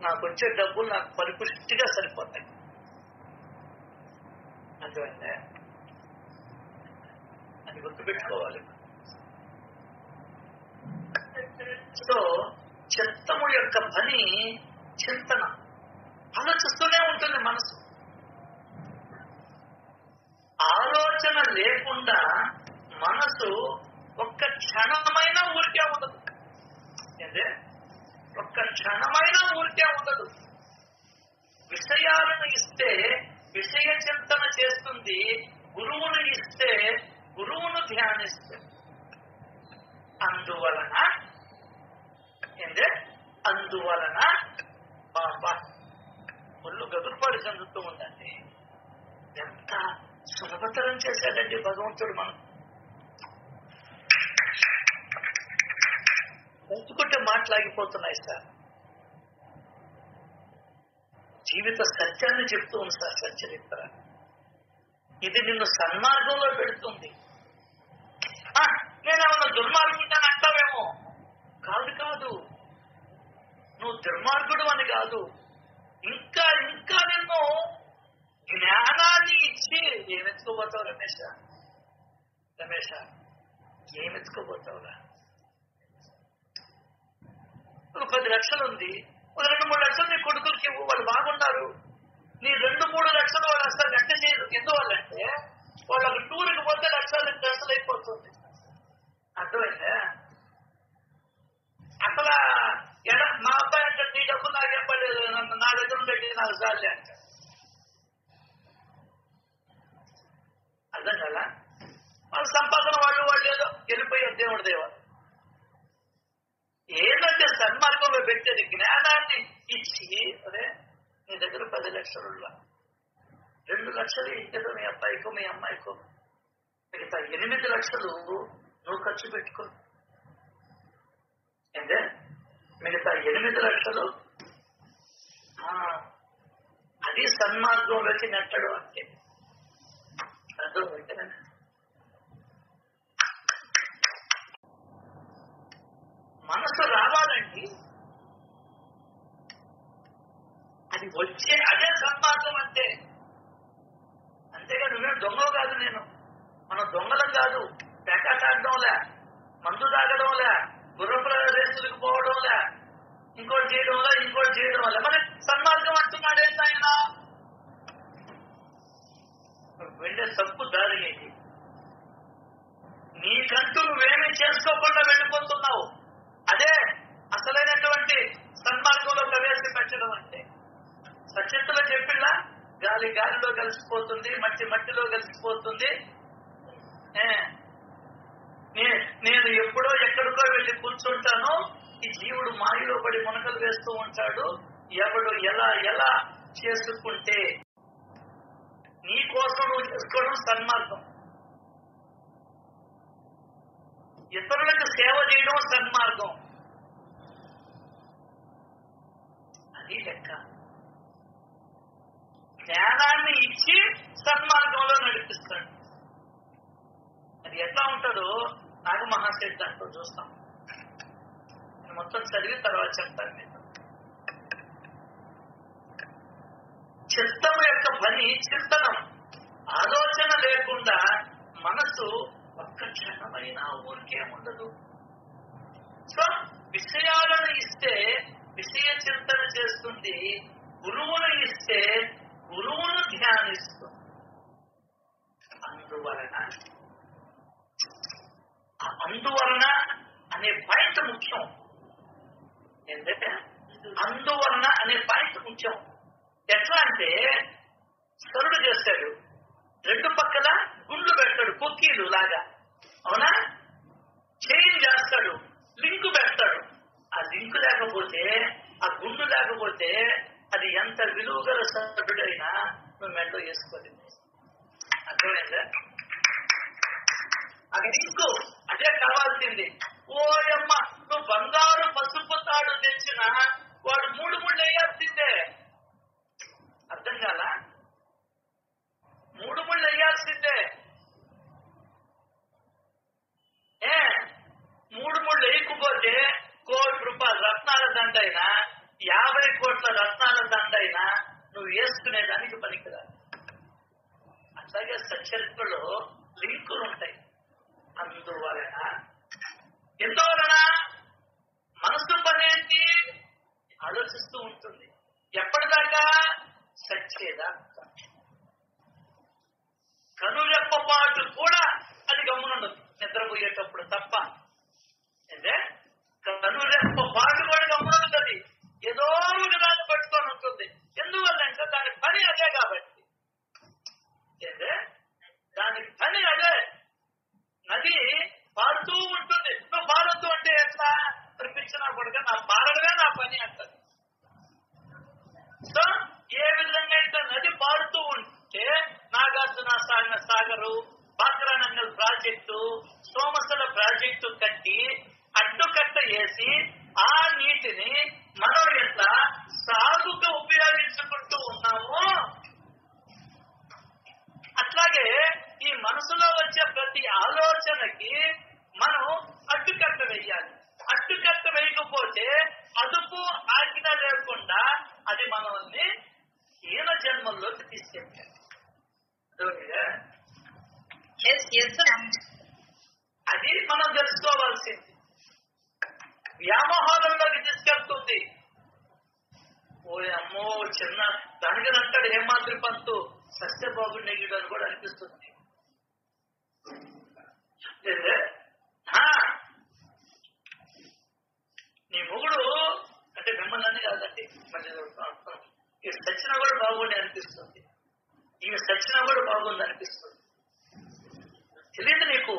నాకు వచ్చే డబ్బులు నాకు పరిపుష్టిగా సరిపోతాయి. అర్థమైందే? అది గుర్తుపెట్టుకోవాలి. సో చిత్తము యొక్క పని చింతన, ఆలోచిస్తూనే ఉంటుంది మనసు. ఆలోచన లేకుండా మనసు ఒక్క క్షణమైన ఊరికే ఉండదు. అంటే ఒక్క క్షణమైన ఊరికే ఉండదు. విషయాలను ఇస్తే విషయ చింతన చేస్తుంది, గురువును ఇస్తే గురువును ధ్యానిస్తుంది. అందువలన బాబా ఒళ్ళు గదురుపాటు చెందుతూ ఉందండి. ఎంత సులభతరం చేశాడండి భగవంతుడు. మనం పంచుకుంటే మాట్లాగిపోతున్నాయి సార్. జీవిత సత్యాన్ని చెప్తూ ఉంది సార్ సచ్చరిత్ర. ఇది నిన్ను సన్మార్గంలో పెడుతుంది. నేనేమన్నా దుర్మార్గుంటాను అంటావేమో. కాదు, నువ్వు దుర్మార్గుడు అని కాదు, ఇంకా నిన్ను జ్ఞానాన్ని ఇచ్చి ఏమెత్తుకోబోతావు రమేష? ఏమెత్తుకోబోతావురా? ఒక 10 లక్షలు ఉంది, ఒక 2-3 లక్షలు నీ కొడుకులకి ఇవ్వు, వాళ్ళు బాగున్నారు. నీ 2-3 లక్షలు వాళ్ళు అసలు లెక్క చేయరు. ఎందువల్లంటే వాళ్ళకి టూర్కి పోతే లక్షలు అయిపోతుంది. అర్థమైందా? అసలు మా అబ్బాయి అంటే నీ డబ్బు నాకు చెప్పలేదు, నా దగ్గర ఉండేది నాకు సార్లే అంట. అర్థం కదా? వాళ్ళ సంపాదన వాళ్ళు ఏదో వెళ్ళిపోయారు దేవుడి దేవాలు. ఏదంటే సన్మార్గంలో పెట్టేది జ్ఞానాన్ని ఇచ్చి, అదే నీ దగ్గర 10 లక్షలు 2 లక్షలు ఏదో మీ అబ్బాయికో మీ అమ్మాయికో, మిగతా 8 లక్షలు నువ్వు ఖర్చు పెట్టుకో. అంటే మిగతా 8 లక్షలు అది సన్మార్గంలోకి నెట్టడం అంటే. అర్థమైతే మనసు రావాలండి, అది వచ్చే అదే సన్మార్గం అంటే. అంతేగా నువ్వేం దొంగవు కాదు, మనం దొంగలం కాదు. పేకాటాడడంలే, మందు తాగడంలే, గుర్రప్రదేశాలకు పోవడంలే, ఇంకోటి చేయడం వల్ల మరి సన్మార్గం అంటున్నాడు. ఏంటైనా వెళ్ళే తప్పు దారి ఏంటి? నీకంటూ నువ్వేమీ చేసుకోకుండా వెళ్ళిపోతున్నావు. అదే అసలైనటువంటి సన్మార్గంలో ప్రవేశపెట్టడం అంటే. సచిత్తులో చెప్పిలా గాలి గాలిలో కలిసిపోతుంది, మట్టి మట్టిలో కలిసిపోతుంది. నేను ఎప్పుడో ఎక్కడికో వెళ్ళి కూర్చుంటాను, ఈ జీవుడు మాయలో పడి మునకలు వేస్తూ ఉంటాడు. ఎవడు ఎలా ఎలా చేసుకుంటే నీ కోసం నువ్వు చేసుకోవడం సన్మార్గం, ఇతరులకు సేవ చేయడం సన్మార్గం. అది లెక్క. జ్ఞానాన్ని ఇచ్చి సన్మార్గంలో నడిపిస్తాడు. అది ఎట్లా ఉంటుందో నాగ మహాశయ దాంట్లో చూస్తాం. నేను మొత్తం చదివి తర్వాత చెప్తాను మీకు. చిత్తం యొక్క పని చింతనం, ఆలోచన లేకుండా మనసు ఒక్క క్షణమైనా ఊరికే ఉండదు. సో విషయాలను ఇస్తే విషయ చింతన చేస్తుంది, గురువును ఇస్తే గురువును ధ్యానిస్తుంది. అందువలన అనే పాయింట్ ముఖ్యం. ఏంటంటే అందువలన అనే పాయింట్ ముఖ్యం. ఎట్లా అంటే సరుడు చేస్తాడు, రెండు పక్కల గుండ్లు పెడతాడు, కుక్కీలు లాగా, అవునా? చైన్ చేస్తాడు, లింకు పెడతాడు. ఆ లింకు లేకపోతే, ఆ గుండు లేకపోతే అది ఎంత విలువ గల సరుడైనా నువ్వు మెడలో వేసుకోలేదు. అర్థమైందా? ఆ లింకు అదే కావాల్సింది. ఓయమ్మ, నువ్వు బంగారు పసుపు తాడు తెచ్చినా వాడు మూడు ముళ్ళు వేయాల్సిందే. అర్థం కాల? మూడు ముళ్ళు వేయాల్సిందే. మూడు ముళ్ళు వేయకపోతే ₹1,00,00,000 రత్నాల దండైనా 50 కోట్ల రత్నాల దండైనా నువ్వు వేసుకునేదానికి పనికిరాదు. అట్లాగే సచరిత్రలో లింకులు ఉంటాయి. అందువలన ఎందువలన మనసు పనేంటి ఆలోచిస్తూ ఉంటుంది. ఎప్పటిదాకా? సచ్చేదాకా. కనురెప్పపాటు కూడా అది గమ్మునుండదు నిద్రపోయేటప్పుడు తప్ప. అంటే కనురెప్పపాటు కూడా గమ్మునుంటుంది, ఏదో ఒక దాన్ని పట్టుకొని ఉంటుంది. ఎందువల్లంటే దాని పని అదే కాబట్టి. అంటే దానికి పని అదే. నది పారుతూ ఉంటుంది, నువ్వు పారొద్దు అంటే ఎట్లా? పిలిపించినా కూడా నా పారడమే నా పని అంటది. సో ఏ విధంగా అయితే నది పారుతూ ఉంటే నాగార్జున సాగరు, బాక్రానంగల్ ప్రాజెక్టు, సోమసల ప్రాజెక్టు కట్టి అడ్డుకట్ట వేసి ఆ నీటిని మనం ఎట్లా సాగుగా ఉపయోగించుకుంటూ ఉన్నాము, అట్లాగే ఈ మనసులో వచ్చే ప్రతి ఆలోచనకి మనం అడ్డుకట్ట వేయాలి. అడ్డుకట్ట వేయకపోతే అదుపు ఆజ్ఞ లేకుండా అది మనల్ని హీన జన్మల్లోకి తీసుకెళ్తాం. అది మనం తెలుసుకోవాల్సింది. వ్యామోహాలంలోకి తీసుకెళ్తుంది. ఓ అమ్మో చిన్న దానికి అంటాడు హేమాద్రి పంతు, సత్యబాబు నెగిడు అని కూడా అనిపిస్తుంది. నీ మొగుడు అంటే మిమ్మల్ని కాదండి, మళ్ళీ ఈ సచ్చినా కూడా బాగుండి అనిపిస్తుంది, ఈమె సచ్చినా కూడా బాగుంది అనిపిస్తుంది. తెలియదు నీకు.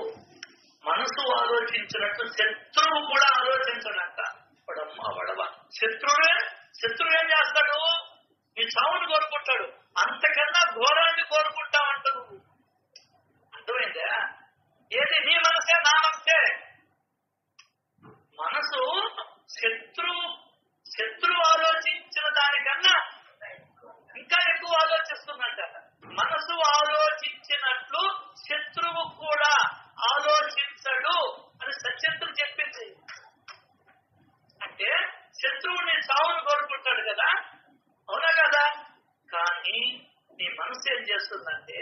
మనసు ఆలోచించినట్టు శత్రువు కూడా ఆలోచించడంట. వాడమ్మ వడవ శత్రువు ఏం చేస్తాడు? నీ చావుని కోరుకుంటాడు. అంతకన్నా ఘోరాన్ని కోరుకుంటావంట నువ్వు. అర్థమైందా? ఏది నీ మనసే నా మనసే. మనసు శత్రువు ఆలోచించిన దానికన్నా ఇంకా ఎక్కువ ఆలోచిస్తుందంట. మనసు ఆలోచించినట్లు శత్రువు కూడా ఆలోచించడు అని సత్యత్రుడు చెప్పింది. అంటే శత్రువుని చావును కోరుకుంటాడు కదా, అవునా కదా? కానీ నీ మనసు ఏం చేస్తుందంటే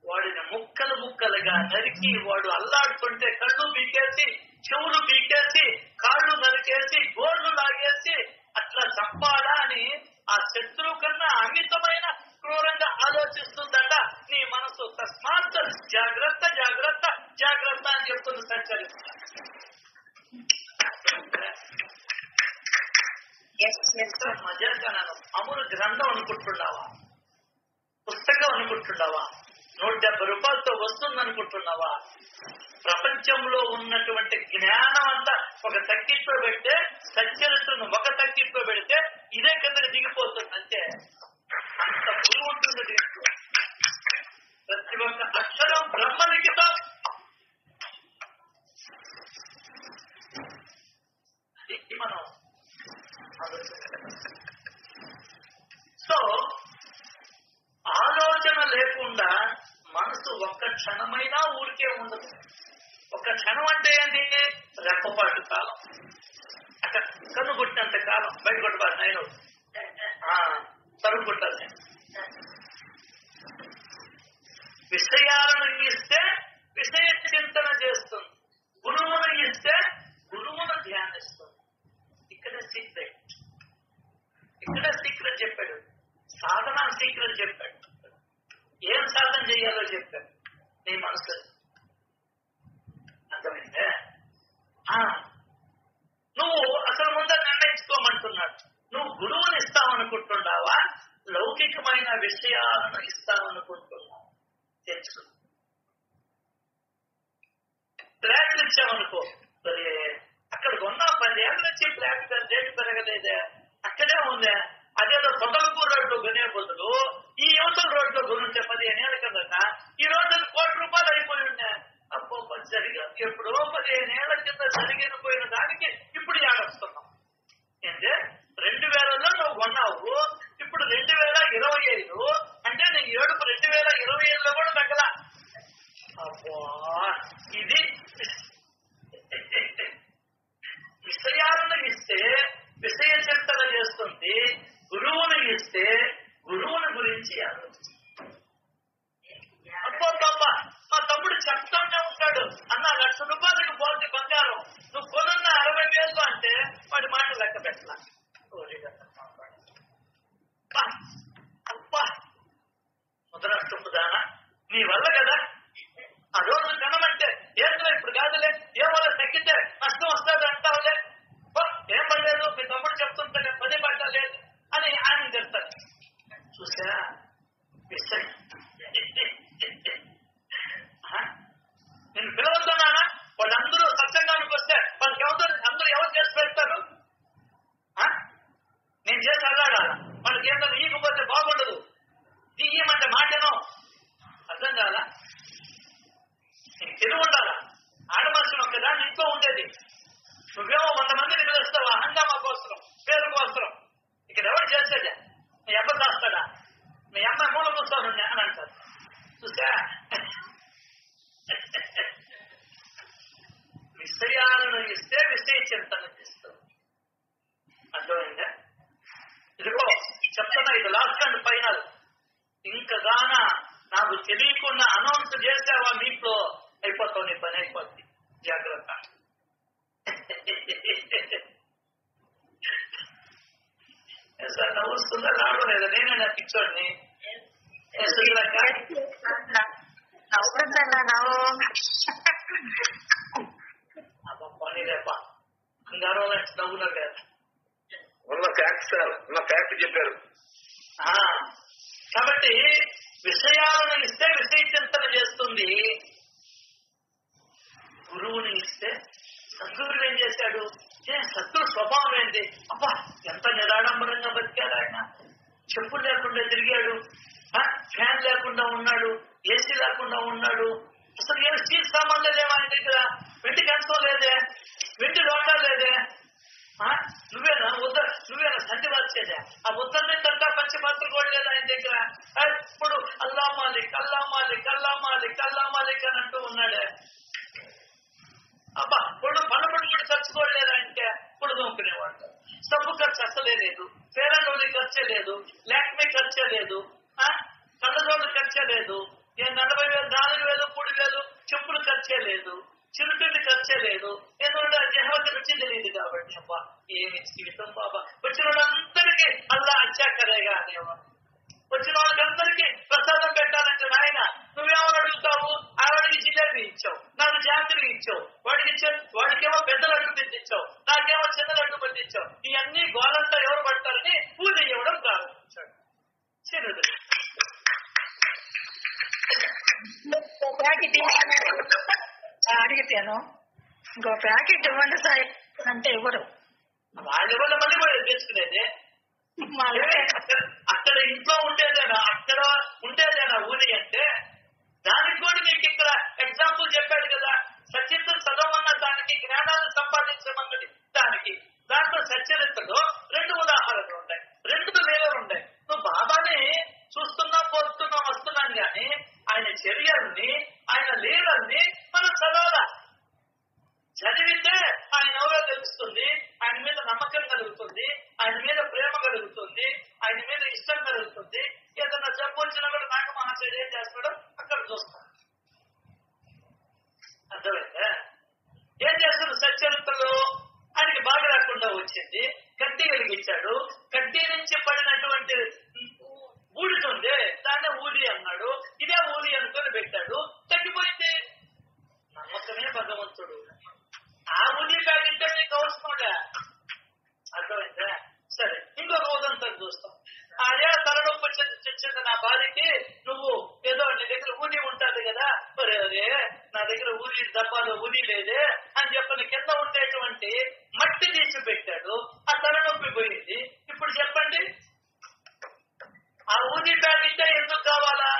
వాడిని ముక్కలుగా నరికి, వాడు అల్లాడుతుంటే కళ్ళు పీకేసి, చెవులు పీకేసి, కాళ్ళు నరికేసి, గోర్లు లాగేసి అట్లా చంపాలా అని ఆ శత్రువు కన్నా అమితమైన క్రూరంగా ఆలోచిస్తుందట నీ మనసు. తస్మాత్ జాగ్రత్త జాగ్రత్త జాగ్రత్త అని చెప్తుంది. గ్రంథం అనుకుంటున్నావా? పుస్తకం అనుకుంటున్నావా? 170 రూపాయలతో వస్తుంది అనుకుంటున్నావా? ప్రపంచంలో ఉన్నటువంటి జ్ఞానం అంతా ఒక తక్కిట్లో పెడితే, సత్యరత్నం ఒక తక్కిట్లో పెడితే ఇదే కిందకి దిగిపోతుంది. అంతే, అంత పురుగు ఉంటుంది దీంట్లో. ప్రతి ఒక్క అక్షరం బ్రహ్మలిఖితం. మనం సో ఆలోచన లేకుండా మనసు ఒక్క క్షణమైనా ఊరికే ఉండదు. ఒక క్షణం అంటే ఏంటి? రెప్పపాటు కాలం. అక్కడ కన్ను కొట్టినంత కాలం బయట కొట్టబారు నేను తరుగు కొట్టాలి. నేను విషయాలను ఇస్తే విషయ చింతన చేస్తుంది, గురువును ఇస్తే గురువును ధ్యానిస్తుంది. ఇక్కడే సీక్రెట్ చెప్పాడు. సాధన సీక్రెట్ చెప్పాడు. ఏం సాధన చేయాలో చెప్పాడు. నీ మనసు అర్థమైందే? నువ్వు అసలు ముందు నిర్ణయించుకోమంటున్నాడు. నువ్వు గురువుని ఇస్తావనుకుంటున్నావా, లౌకికమైన విషయాలను ఇస్తావనుకుంటున్నావా? తెలుసు. ఫ్లాట్లు ఇచ్చామనుకో, మరి అక్కడ ఉన్న 10 ఏళ్ళ నుంచి ఫ్లాట్ రేటు పెరగలేదే, అక్కడే ఉందే. అదేదో పొదలపూర్ రోడ్లో కొనే బదులు ఈ యువతల రోడ్లో కొనుంటే 15 ఏళ్ళ కిందట ఈ రోజు ₹1,00,00,000 అయిపోయి ఉన్నాయి. అప్పో జరిగా ఎప్పుడో 15 ఏళ్ల కింద జరిగిపోయిన దానికి ఇప్పుడు ఏడొస్తున్నాం. అంటే 2000లో నువ్వు కొన్నావు, ఇప్పుడు 2025 అంటే నీ ఏడుపు 2025లో కూడా తగ్గల. అబ్బా, ఇది విషయాలను ఇస్తే విషయ చింతన చేస్తుంది, గురువుని ఇస్తే గురువుని గురించి ఆలోచిస్తుంది. అబ్బో బాబా, మా తమ్ముడు చెప్తానే ఉంటాడు, అన్న ₹1,00,000 పోతే బంగారం నువ్వు కొనున్న 60,000 అంటే వాడి మాట లెక్క పెట్టలా. అబ్బా ముద్రాష్టపుదానా, నీ వల్ల కదా ఆ రోజు కనమంటే ఏంటో ఇప్పుడు కాదులే, ఏ వల్ల తగ్గితే నష్టం వస్తుంది అంటావులే, ఏం పడలేదు మీ తమ్ముడు చెప్తుంటే 10 పడలేదు అని ఆయన చెప్తాడు. చూసా నేను పిలవతున్నానా? వాళ్ళందరూ సత్సంగానికి వస్తే వాళ్ళకి అందరూ ఎవరు చేసి పెడతారు? నేను చేసి అల్లాడాల, వాళ్ళకి ఏంటో ఈకపోతే బాగుండదు, తీయమంటే మాటను అర్థం కాదా? నీకు తెలివి ఉండాలా? ఆడమనుషులు ఒక్కదాన్ని ఇంట్లో ఉండేది, నువ్వేమో 100 మందిని పిలుస్తావు హంగామా కోసరం, పేరు కోసరం. ఇక్కడ ఎవరు చేసేదే? మీ అబ్బ చేస్తాడా? మీ అమ్మాయి మూల కూర్చోను అని అంటారు. చూసా, విషయాలను ఇస్తే విషయ చింతన చేస్తావు. అర్థమైందా? ఇదిగో చెప్తున్నా, ఇది లాస్ట్ అండ్ ఫైనల్. ఇంకగానా నాకు తెలియకుండా అనౌన్స్ చేసావా మీట్లో అయిపోతావు, నీ పని అయిపోద్ది. జాగ్రత్త. సార్ నవ్వుస్తుందా రావడం లేదా? నేనే నా పిచ్చోడిని పనిలేపా బంగారం నవ్వున్నారు కదా. ఉన్న ఫ్యాక్ట్ చెప్పారు. కాబట్టి విషయాలను ఇస్తే విషయ చింతన చేస్తుంది, గురువుని ఇస్తే. సద్గురువు ఏం చేశాడు? సద్గురు స్వభావం ఏంటి? అబ్బా ఎంత నిరాడంబరంగా బతికాడు ఆయన. చెప్పులు లేకుండా తిరిగాడు, ఫ్యాన్ లేకుండా ఉన్నాడు, ఏసీ లేకుండా ఉన్నాడు. అసలు ఏమి స్టీల్ సామాన్లు లేవా ఆయన దగ్గర? వెండి కంచం లేదే, వెండి లోటా లేదే. నువ్వేనా సంధి వచ్చేదే? ఆ ఉత్తరం తంటా పచ్చి పాత్ర కూడా లేదు ఆయన దగ్గర. ఇప్పుడు అల్లా మాలిక్ అల్లా మాలిక్ అల్లా మాలిక్ అల్లా మాలిక్ అని అంటూ ఉన్నాడే. అబ్బా పనుబడి కూడా ఖర్చుకోలేదు అంటే ఇప్పుడు దొంకునేవాడు. సబ్బు ఖర్చు అసలే లేదు, ఫేర్ అండ్ లవ్లీ ఖర్చే లేదు, లాక్మీ ఖర్చే లేదు, కళ్ళజోళ్ళు ఖర్చే లేదు, 40,000 4,000 3,000 చెప్పులు ఖర్చే లేదు, చిరుతిండి ఖర్చే లేదు. ఎందుకంటే జహవతి రుచి తెలియదు కాబట్టి. అబ్బా ఏమి జీవితం బాబా. వచ్చిన వాళ్ళందరికీ అల్లా అచ్చాకరేగా అనేవాడు. వచ్చిన వాళ్ళందరికీ ప్రసాదం పెట్టాలంటే నాయన నువ్వేమని అడుగుతావు? ఆవిడికి జిలేబీ ఇచ్చావు, నాకు జాంగ్రీ ఇచ్చావు, వాడికేమో పెద్ద లడ్డు పెట్టించావు, నాకేమో చిన్న లడ్డు పెట్టించావు. ఇవన్నీ గోలంతా ఎవరు పడతారని పూజ ఇవ్వడం ప్రారంభించాడు. ప్యాకెట్ అడిగితేను ఇంకో ప్యాకెట్ ఇవ్వండి సార్ అంటే ఇవ్వరు. వాళ్ళు ఇవ్వండి మళ్ళీ కూడా తీసుకునేది. అక్కడ ఇంట్లో ఉండేదేనా, అక్కడ ఉండేదేనా ఊరి అంటే? దానికి కూడా మీకు ఇక్కడ ఎగ్జాంపుల్ చెప్పాడు కదా, సచిత్ర చదవమన్న దానికి, జ్ఞానాన్ని సంపాదించమన్నది దానికి. దాంట్లో సచరిత్రలో 2 ఉదాహరణలు ఉంటాయి, 2 లీలలు ఉంటాయి. నువ్వు బాబాని చూస్తున్నా పోతున్నా వస్తున్నాను కానీ ఆయన చర్యల్ని, ఆయన లీలల్ని మనం చదవాలా. చదివితే ఆయన ఎవరో తెలుస్తుంది, ఆయన మీద నమ్మకం కలుగుతుంది, ఆయన మీద ప్రేమ కలుగుతుంది, ఆయన మీద ఇష్టం కలుగుతుంది. ఏదన్నా జబ్బు వచ్చినా కూడా నాకు మహాశయుడు ఏం చేస్తాడో అక్కడ చూస్తాడు. అర్థమైందా? ఏం చేస్తాడు? సచ్చరిత్రలో ఆయనకి బాగా రాకుండా వచ్చింది, కడ్డీ వెలిగించాడు. కడ్డీ నుంచి పడినటువంటి ఊడితుంది, దాన్నే ఊది అన్నాడు. ఇదే ఊది అనుకొని పెట్టాడు, తగ్గిపోయింది. నమ్మకమే భగవంతుడు. ఆ ఊది ప్యాకెట్ నీకు అవసరంలే. అర్థమైందా? సరే, ఇంకొక ఉదంతం చూస్తాం. అదే తలనొప్పి వచ్చింది నా భార్యకి, నువ్వు ఏదో నీ దగ్గర ఊది ఉంటుంది కదా, మరి అదే నా దగ్గర ఊది డబ్బాలో ఊది లేదే అని చెప్పని కింద ఉండేటువంటి మట్టి తీసి పెట్టాడు. ఆ తలనొప్పి పోయింది. ఇప్పుడు చెప్పండి, ఆ ఊది ప్యాకెట్ ఎందుకు కావాలా?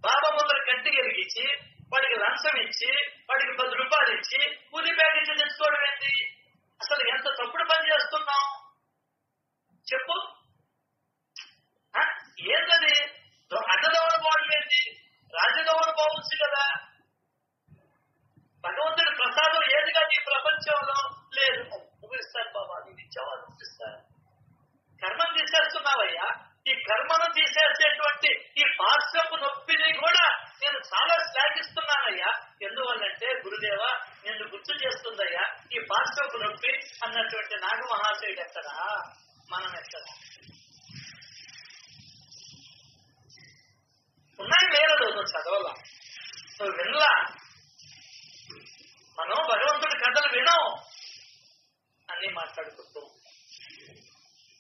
బాబా ముందర గట్టి వెలిగించి వాడికి లంచం ఇచ్చి వాడికి 10 రూపాయలు ఇచ్చి ఊది ప్యాకెట్ తెచ్చుకోవడం ఏంటి? అసలు ఎంత తప్పుడు పని చేస్తున్నాం చెప్పు. ఏంటది? అడ్డదవన పోవడం ఏంటి? రాజదవన పోవచ్చు కదా. భగవంతుడి ప్రసాదం ఏదిగా నీ ప్రపంచంలో లేదు. ముగిస్తాను బాబా, నీకు ఇచ్చావా చూపిస్తాను. కర్మం తీసేస్తున్నావయ్యా. ఈ కర్మను తీసేసేటువంటి ఈ పార్శ్వపు నొప్పిని కూడా నేను చాలా శ్లాఘిస్తున్నానయ్యా. ఎందువల్లంటే గురుదేవా నిన్ను గుర్తు చేస్తుందయ్యా ఈ పార్శ్వపు నొప్పి అన్నటువంటి నాగ మహాశయుడు ఎక్కడా, మనం ఎక్కడా? ఉన్నాయి లేరదు, నువ్వు చదవలా, నువ్వు వినలా. మనం భగవంతుడి కథలు వినం, అన్ని మాట్లాడుకుంటూ.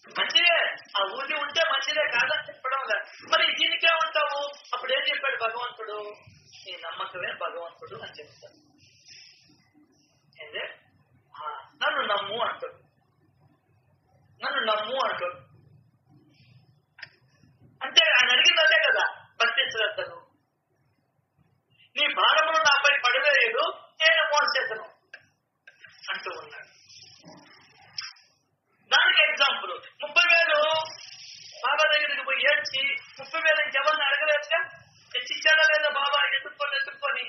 మంచిదే, ఆ ఊది ఉంటే మంచిదే కాదని చెప్పడం లేదు. మరి దీనికేమంటావు? అప్పుడు ఏం చెప్పాడు భగవంతుడు? నీ నమ్మకమే భగవంతుడు అని చెప్తాడు. ఏంటే నన్ను నమ్ము అంటాడు, నన్ను నమ్ము అంటాడు. అంటే ఆయన అడిగింది అదే కదా, భక్తి శ్రద్ధలు. నీ భారమును నాపై పడివేయడు, నేను మోసేతను అంటూ ఉన్నాడు. దానికి ఎగ్జాంపుల్ 30,000 బాబా దగ్గరికి పోయి ఏడ్చి 30,000 ఇంకెవరిని అడగలేదుగా, తెచ్చిచ్చాడా లేదా బాబా ఎత్తుక్కొని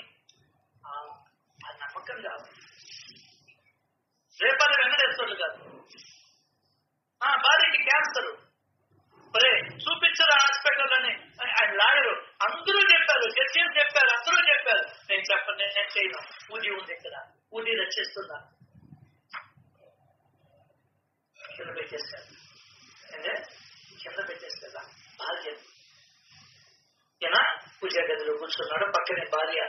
ఆ నమ్మకం కాదు. రేపటి వెంకటేశ్వరుడు కాదు, భార్యకి క్యాన్సర్, ఒరే చూపించరు హాస్పిటల్ అని ఆయన లాయరు అందరూ చెప్పారు, జడ్జీలు చెప్పారు, అందరూ చెప్పారు. నేను చెప్పను, నేను చేయను. ఊది ఉంది ఇక్కడ, ఊది రక్షిస్తున్నా. కింద పెట్టేస్తాడు, కింద పెట్టేస్తాడా భార్య. ఈయన పూజా గదిలో కూర్చున్నాడు, పక్కనే భార్య.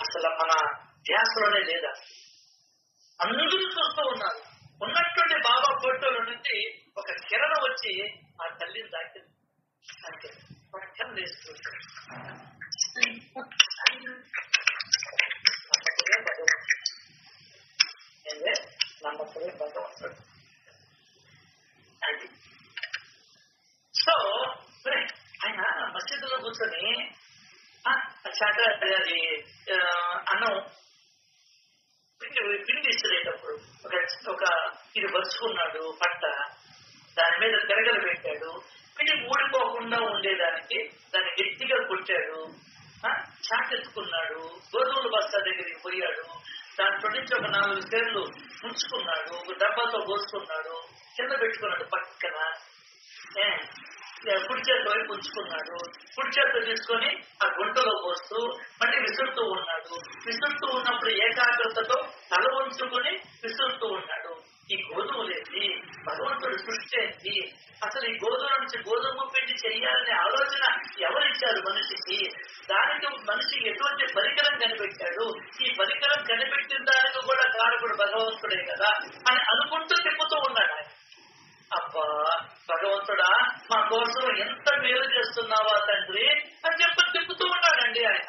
అసలు మన ధ్యాసలోనే లేదా, అందరూ చూస్తూ ఉన్నారు. ఉన్నటువంటి బాబా ఫోటోల నుంచి ఒక కిరణ వచ్చి ఆ తల్లిని దాకింది. అంటే ఒక కిరణ వేసుకుంటాడు. నమ్మకమే భగవంతుడు, నమ్మకమే భగవంతుడు. అది సో ఆయన మసీదులో కూర్చొని అది అన్నం పిండి ఇస్తులేటప్పుడు ఒక ఇది పరుచుకున్నాడు పట్ట, దాని మీద తిరగలు పెట్టాడు. పిండి ఊడిపోకుండా ఉండేదానికి దాన్ని గట్టిగా కొట్టాడు. చాకెత్తుకున్నాడు, గోధుమల బస్తా దగ్గరికి పోయాడు. దాంట్లో నుంచి ఒక 4 సేర్లు ఉంచుకున్నాడు, ఒక డబ్బాతో పోసుకున్నాడు, కింద పెట్టుకున్నాడు పక్కన. కుడి చేతి వైపు ఉంచుకున్నాడు. కుడి చేతితో తీసుకొని ఆ గుంటలో పోస్తూ మళ్ళీ విసురుతూ ఉన్నాడు. విసురుతూ ఉన్నప్పుడు ఏకాగ్రతతో తల ఉంచుకుని విసురుతూ ఉన్నాడు. ఈ గోధుమలేంటి, భగవంతుడు సృష్టి ఏంటి, అసలు ఈ గోధుమ నుంచి గోధుమ పిండి చెయ్యాలనే ఆలోచన ఎవరిచ్చారు మనిషికి, దానికి మనిషికి ఎటువంటి పరికరం కనిపెట్టాడు, ఈ పరికరం కనిపెట్టిన దానికి కూడా కారకుడు భగవంతుడే కదా అని అనుకుంటూ తిప్పుతూ ఉన్నాడు ఆయన. అబ్బా భగవంతుడా మా కోసం ఎంత మేలు చేస్తున్నావా తండ్రి అని తిప్పుతూ ఉన్నాడండి ఆయన.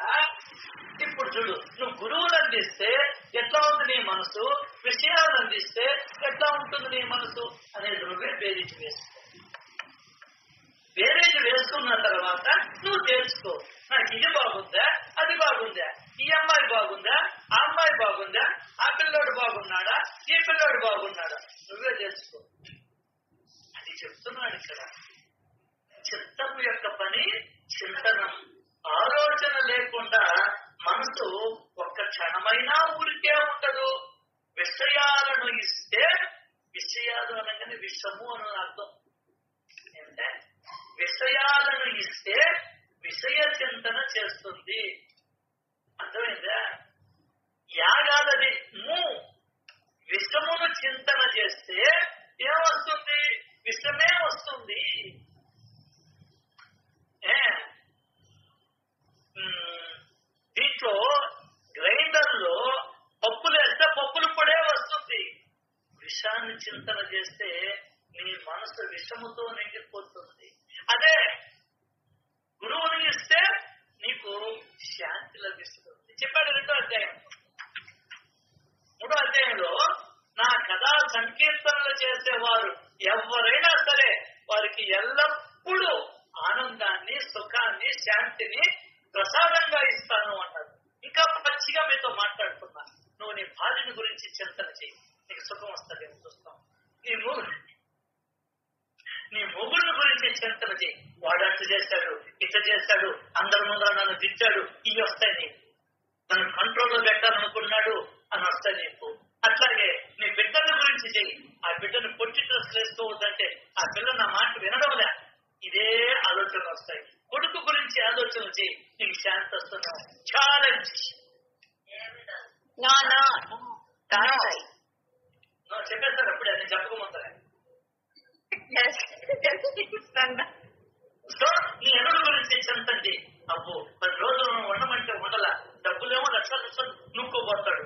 చేసుకో. నాకు ఇది బాగుందా, అది బాగుందా, ఈ అమ్మాయి బాగుందా, ఆ అమ్మాయి బాగుందా, ఆ పిల్లోడు బాగున్నాడా, ఈ పిల్లోడు బాగున్నాడా, నువ్వే చేసుకో. అది చెప్తున్నాడు ఇక్కడ. చిత్తము యొక్క పని చింతనం. ఆలోచన లేకుండా మనసు ఒక్క క్షణమైనా ఊరికే ఉండదు. విషయాలను ఇస్తే, విషయాలు అనగానే విషము అని అర్థం ఏంటంటే, విషయాలను ఇస్తే విషయ చింతన చేస్తుంది. అర్థమైందా? యాగాదది విషమును చింతన చేస్తే ఏమొస్తుంది? విషమే వస్తుంది. దీంట్లో గ్రైండర్ లో పప్పులు వేస్తే పప్పులు పొడే వస్తుంది. విషాన్ని చింతన చేస్తే నీ మనసు విషముతో నిండిపోతుంది. అదే గురువుని ఇస్తే నీకు శాంతి లభిస్తుంది. చెప్పాడు 2వ అధ్యాయం. 3వ అధ్యాయంలో నా కథా సంకీర్తనలు చేసేవారు ఎవరైనా సరే వారికి ఎల్లప్పుడూ ఆనందాన్ని, సుఖాన్ని, శాంతిని ప్రసాదంగా ఇస్తాను అన్నాడు. ఇంకా పచ్చిగా మీతో మాట్లాడుతున్నా. నువ్వు నీ భార్యని గురించి చింతన చెయ్యి, నీకు సుఖం వస్తుంది. చూస్తాం. నీ మొగుడిని గురించి చింతన చెయ్యి. వాడు అట్టు చేశాడు, ఇట్లా చేశాడు, అందరి ముందర నన్ను తిట్టాడు, ఇవి వస్తాయి నీకు. నన్ను కంట్రోల్లో పెట్టాలనుకున్నాడు అని వస్తాయి నీకు. అట్లాగే నీ బిడ్డల గురించి చెయ్యి. ఆ బిడ్డను పొట్టి డ్రెస్ వేసుకోవద్దంటే ఆ పిల్ల నా మాట వినడంలే, ఇదే ఆలోచనలు వస్తాయి. కొడుకు గురించి ఆలోచనలు చేయి, నీకు శాంతి వస్తుంది. ఛాలెంజ్ చెప్పేస్తారు అప్పుడే, నేను చెప్పకముందరే. సో నీ ఎనుడు గురించి చింతండి. అబ్బో 10 రోజులు ఉండమంటే ఉండలా, డబ్బులేమో లక్షలు నూక్కోబోతాడు.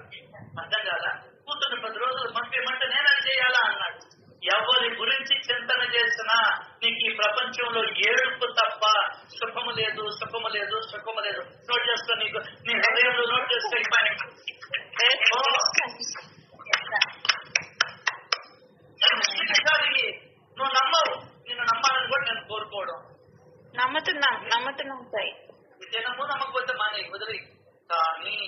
అర్థం కాదా? కూతురు 10 రోజులు పంపేమంటే నేను అది చేయాలా అన్నాడు. ఎవరి గురించి చింతన చేసినా నీకు ఈ ప్రపంచంలో ఏడుపు తప్ప సుఖము లేదు, సుఖము లేదు, సుఖము లేదు. నోట్ చేసుకో, నీకు నీ హృదయంలో నోట్ చేసుకో. నువ్వు నమ్మవు, నిన్ను నమ్మాలని కూడా నేను కోరుకోవడం. నమ్ముతున్నాం సాయి. నమ్ము, నమ్మకపోతే మానే వదిలి. కానీ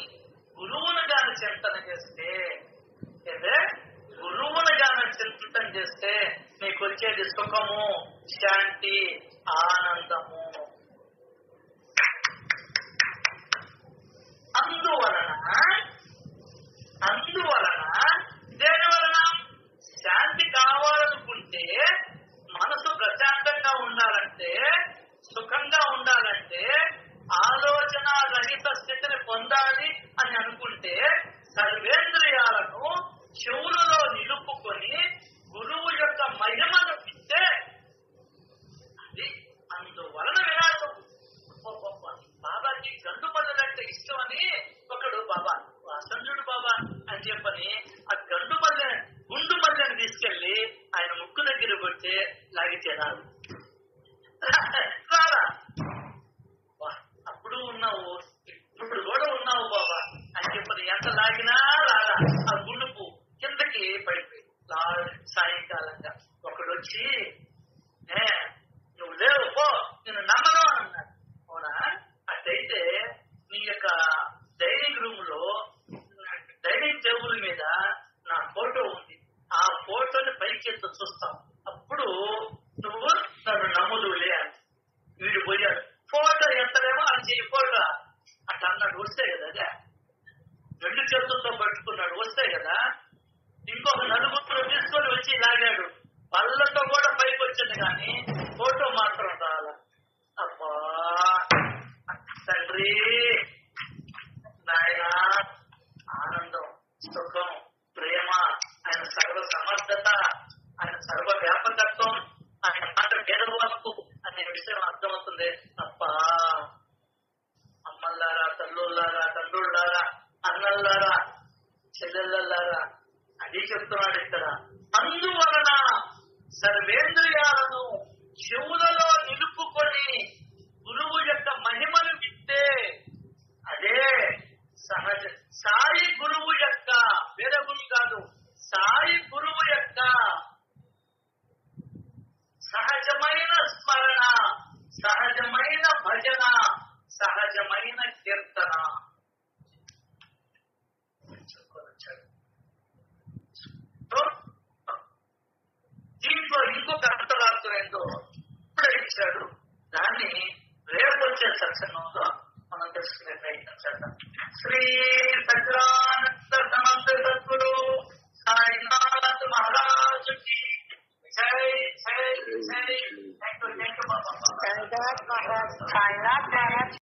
గురువును గాని చింతన చేస్తే, గురువును గాని చింతన చేస్తే నీకు వచ్చేది సుఖము, శాంతి, ఆనందము. అందువలన దేని వలన? శాంతి కావాలనుకుంటే, మనసు ప్రశాంతంగా ఉండాలంటే, సుఖంగా ఉండాలంటే, ఆలోచన రహిత స్థితిని పొందాలి అని అనుకుంటే సర్వేంద్రియాలను చెవులలో నిలుపుకొని గురువు యొక్క మహిమను ఇస్తే అది అందువలన వినాశం. బాబాకి గండు మల్లెలంటే ఇష్టం అని ఒకడు బాబా సంజుడు బాబా అని చెప్పని ఆ గుండు మల్లెని తీసుకెళ్లి ఆయన ముక్కు దగ్గర కొట్టే లాగితేనాడు. రాలా అప్పుడు ఉన్నావు, ఇప్పుడు కూడా ఉన్నావు బాబా అని చెప్పని ఎంత లాగినా రాలా. ఆ గుండుపు కిందకి పడిపోయి సాయంకాలంగా ఒకడు వచ్చి నువ్వు లేవు పో, నేను నమ్మను అన్నాడు. అవునా? అట్లయితే నీ యొక్క డైనింగ్ రూమ్ లో డైనింగ్ టేబుల్ మీద నా ఫోటో ఉంది. ఆ ఫోటోని పైకెత్తు చూస్తాం. అప్పుడు నువ్వు నన్ను నమ్ముదులే అని. వీడు పోయాడు, ఫోటో ఎత్తలేమో అని చేయకూడదా అట్లా అన్నాడు. వస్తే కదా అదే 2 చేతులతో పట్టుకున్నాడు. వస్తే కదా ఇంకొక 4 తీసుకొని వచ్చి లాగాడు. పళ్ళతో కూడా పైకి వచ్చింది కానీ ఫోటో మాత్రం రాలా. అబ్బా తండ్రి, నాయన, ఆనందం, సుఖం, ప్రేమ, ఆయన సర్వ సమర్థత, ఆయన సర్వ వ్యాపకత్వం, ఆయన మాట పేదవాళ్ళకు అనే విషయం అర్థమవుతుంది తప్ప అమ్మల్లారా, తల్లుల్లారా, తండ్రుల్లారా, అన్నల్లారా, చెల్లెళ్ళారా అది చెప్తున్నాడు ఇక్కడ. అందువలన సర్వేంద్రియాలను చెవులలో నిలుపుకొని గురువు యొక్క మహిమను వింటే అదే సహజ సాయి గురువు యొక్క, వేరే గురువు కాదు, సాయి గురువు యొక్క సహజమైన స్మరణ, సహజమైన భజన, చేశాడు. దాన్ని రేపు వచ్చే సత్సంగంలో మనం తెలుసుకునే ప్రయత్నం చేద్దాం. శ్రీ సజ్జానంద సమర్థ సద్గురు సాయినాథ్ మహారాజుకి జై జై జై. Thank you Baba. Sainath Maharaj